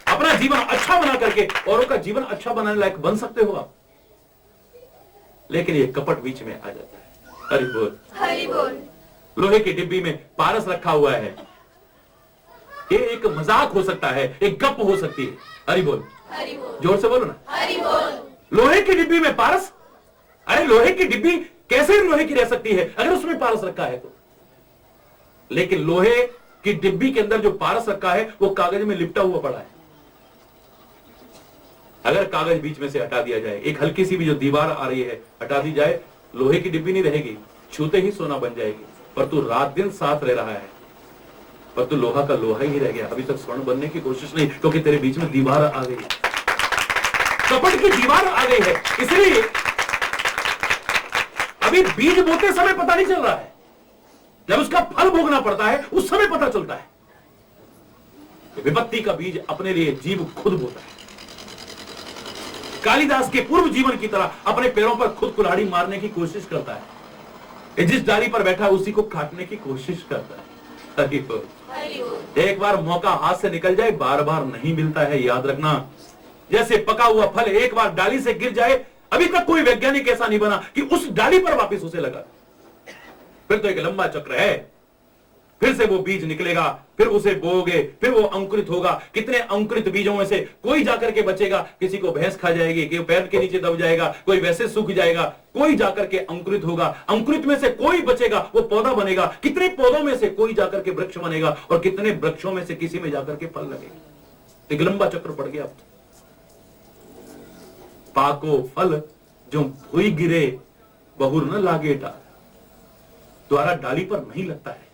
अपना जीवन अच्छा बना करके औरों का जीवन अच्छा बनाने लायक बन सकते हो आप, लेकिन ये कपट बीच में आ जाता है। हरि बोल, हरि बोल। लोहे की डिब्बी में पारस रखा हुआ है, ये एक मजाक हो सकता है, एक गप हो सकती है। हरि बोल, हरि बोल। जोर से बोलो ना, हरि बोल। लोहे की डिब्बी में पारस, अरे लोहे की डिब्बी कैसे लोहे की रह सकती है अगर उसमें पारस रखा है तो। लेकिन लोहे की डिब्बी के अंदर जो पारस रखा है वो कागज में लिपटा हुआ पड़ा है। अगर कागज बीच में से हटा दिया जाए, एक हल्की सी भी जो दीवार आ रही है हटा दी जाए, लोहे की डिब्बी नहीं रहेगी, छूते ही सोना बन जाएगी। पर तू रात दिन साथ रह रहा है, पर तू लोहा का लोहा ही रह गया, अभी तक स्वर्ण बनने की कोशिश नहीं, क्योंकि तेरे बीच में दीवार आ गई, कपट की दीवार आ गई है। इसलिए अभी बीज बोते समय पता नहीं चल रहा है, जब उसका फल भोगना पड़ता है उस समय पता चलता है। विपत्ति का बीज अपने लिए जीव खुद बोता है। कालिदास के पूर्व जीवन की तरह अपने पैरों पर खुद कुल्हाड़ी मारने की कोशिश करता है। ये जिस डाली पर बैठा है उसी को काटने की कोशिश करता है। एक बार मौका हाथ से निकल जाए बार बार नहीं मिलता है, याद रखना। जैसे पका हुआ फल एक बार डाली से गिर जाए, अभी तक कोई वैज्ञानिक ऐसा नहीं बना कि उस डाली पर वापस उसे लगा। फिर तो एक लंबा चक्र है, फिर से वो बीज निकलेगा, फिर उसे बोओगे, फिर वो अंकुरित होगा। कितने अंकुरित बीजों में से कोई जाकर के बचेगा, किसी को भैंस खा जाएगी, कोई पैर के नीचे दब जाएगा, कोई वैसे सूख जाएगा, कोई जाकर के अंकुरित होगा। अंकुरित में से कोई बचेगा, वो पौधा बनेगा। कितने पौधों में से कोई जाकर के वृक्ष बनेगा, और कितने वृक्षों में से किसी में जाकर के फल लगेगा। एक लंबा चक्र पड़ गया। पाको फल जो भूई गिरे बहुर न लागे डाल, द्वारा डाली पर नहीं लगता है।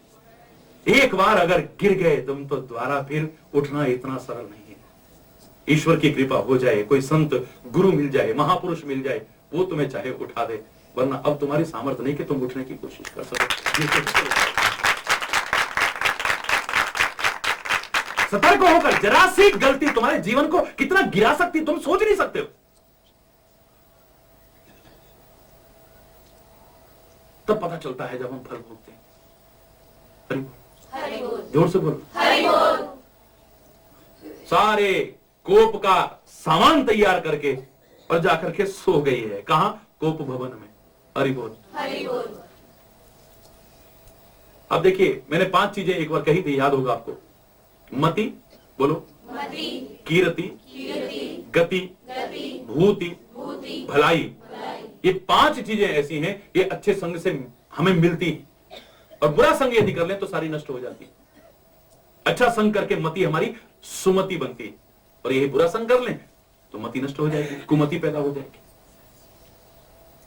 एक बार अगर गिर गए तुम तो द्वारा फिर उठना इतना सरल नहीं है। ईश्वर की कृपा हो जाए, कोई संत गुरु मिल जाए, महापुरुष मिल जाए, वो तुम्हें चाहे उठा दे, वरना अब तुम्हारी सामर्थ्य नहीं कि तुम उठने की कोशिश कर सको। सतर्क होकर जरा सी गलती तुम्हारे जीवन को कितना गिरा सकती तुम सोच नहीं सकते हो। तब पता चलता है जब हम फल भोगते हैं। जोर से बोलो। सारे कोप का सामान तैयार करके और जाकर के सो गई है। कहां? कोप भवन में। हरि बोल। अब देखिए, मैंने 5 चीजें एक बार कही थी, याद होगा आपको। मति, बोलो। कीरति, गति, भूति, भलाई। ये 5 चीजें ऐसी हैं, ये अच्छे संग से हमें मिलती हैं, और बुरा संग यदि कर लें तो सारी नष्ट हो जाती है। अच्छा संग करके मति हमारी सुमति बनती है, और यही बुरा संग कर लें तो मति नष्ट हो जाएगी, कुमति पैदा हो जाएगी।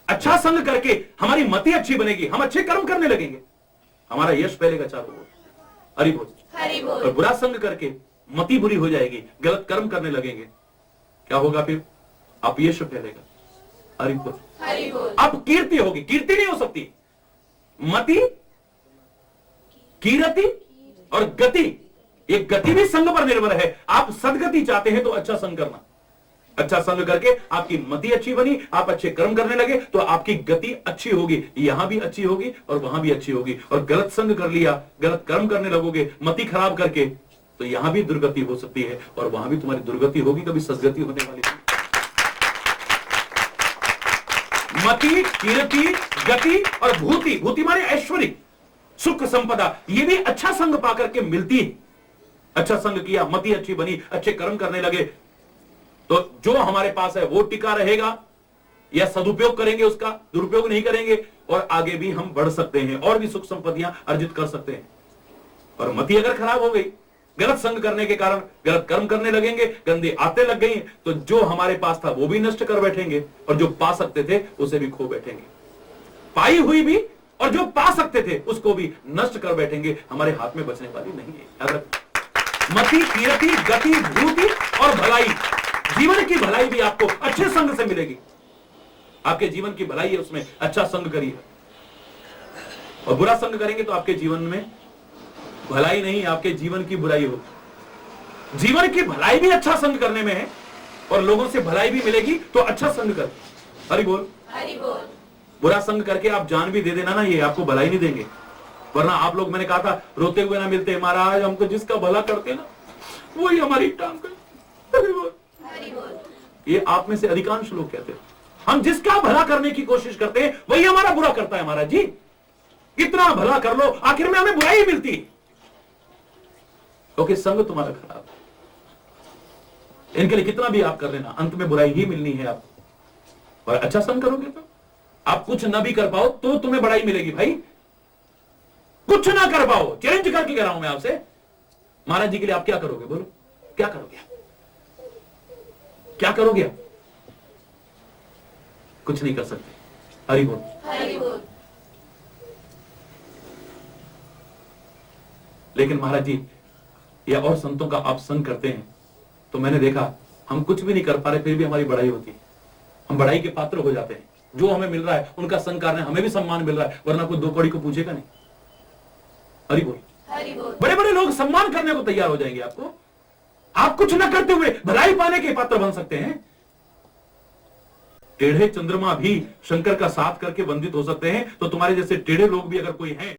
अच्छा संग करके हमारी मति अच्छी बनेगी, हम अच्छे कर्म करने लगेंगे, हमारा यश फैलेगा चारों ओर। हरि बोल। और बुरा संग करके मति बुरी हो जाएगी, गलत कर्म करने लगेंगे, क्या होगा फिर? अपयश फैलेगा। हरि बोल। अब कीर्ति होगी, कीर्ति नहीं हो सकती। मति, कीरति और गति, ये गति भी संग पर निर्भर है। आप सदगति चाहते हैं तो अच्छा संग करना। अच्छा संग करके आपकी मति अच्छी बनी, आप अच्छे कर्म करने लगे तो आपकी गति अच्छी होगी, यहां भी अच्छी होगी और वहां भी अच्छी होगी। और गलत संग कर लिया, गलत कर्म करने लगोगे मति खराब करके, तो यहां भी दुर्गति हो सकती है और वहां भी तुम्हारी दुर्गति होगी, कभी सदगति होने वाली नहीं। मति, कीर्ति, गति और भूति। भूति माने ऐश्वर्य, सुख, संपदा, ये भी अच्छा संग पाकर के मिलती है। अच्छा संग किया, मति अच्छी बनी, अच्छे कर्म करने लगे, तो जो हमारे पास है वो टिका रहेगा, या सदुपयोग करेंगे उसका, दुरुपयोग नहीं करेंगे, और आगे भी हम बढ़ सकते हैं और भी सुख संपत्तियां अर्जित कर सकते हैं। और मति अगर खराब हो गई, गलत संग करने के कारण गलत कर्म करने लगेंगे, गंदी आते लग गई, तो जो हमारे पास था वो भी नष्ट कर बैठेंगे, और जो पा सकते थे उसे भी खो बैठेंगे। पाई हुई भी और जो पा सकते थे उसको भी नष्ट कर बैठेंगे, हमारे हाथ में बचने वाली नहीं है। याद रखो, मति, कीर्ति, गति, भूति और भलाई। जीवन की भलाई भी आपको अच्छे संग से मिलेगी। आपके जीवन की भलाई है, उसमें अच्छा संग करिए। और बुरा संग करेंगे तो आपके जीवन में भलाई नहीं, आपके जीवन की बुराई होगी। जीवन की भलाई भी अच्छा संग करने में है, और लोगों से भलाई भी मिलेगी, तो अच्छा संग कर। हरि बोल। बुरा संग करके आप जान भी दे देना ना, ये आपको भलाई नहीं देंगे। वरना आप लोग, मैंने कहा था, रोते हुए ना मिलते, महाराज हमको जिसका भला करते ना वही हमारी टांग कर। हरि बोल। ये आप में से अधिकांश लोग कहते हैं, हम जिसका भला करने की कोशिश करते हैं वही हमारा बुरा करता है। महाराज जी, कितना भला कर लो, आखिर में हमें बुराई मिलती है, क्योंकि संग तुम्हारा खराब है। इनके लिए कितना भी आप कर लेना, अंत में बुराई ही मिलनी है आपको। और अच्छा संग करोगे तो आप कुछ ना भी कर पाओ तो तुम्हें बड़ाई मिलेगी। भाई कुछ ना कर पाओ, चैलेंज करके कह रहा हूं मैं आपसे, महाराज जी के लिए आप क्या करोगे? बोलो, क्या करोगे? क्या करोगे आप? कुछ नहीं कर सकते। हरि बोल। लेकिन महाराज जी या और संतों का आप संग करते हैं तो मैंने देखा हम कुछ भी नहीं कर पा रहे, फिर भी हमारी बड़ाई होती है, हम बड़ाई के पात्र हो जाते हैं। जो हमें मिल रहा है उनका संग करने, हमें भी सम्मान मिल रहा है, वरना कोई 2 कौड़ी को पूछेगा नहीं। हरि बोल। हरि बोल। बड़े बड़े लोग सम्मान करने को तैयार हो जाएंगे आपको। आप कुछ न करते हुए भलाई पाने के पात्र बन सकते हैं। टेढ़े चंद्रमा भी शंकर का साथ करके वंदित हो सकते हैं, तो तुम्हारे जैसे टेढ़े लोग भी अगर कोई हैं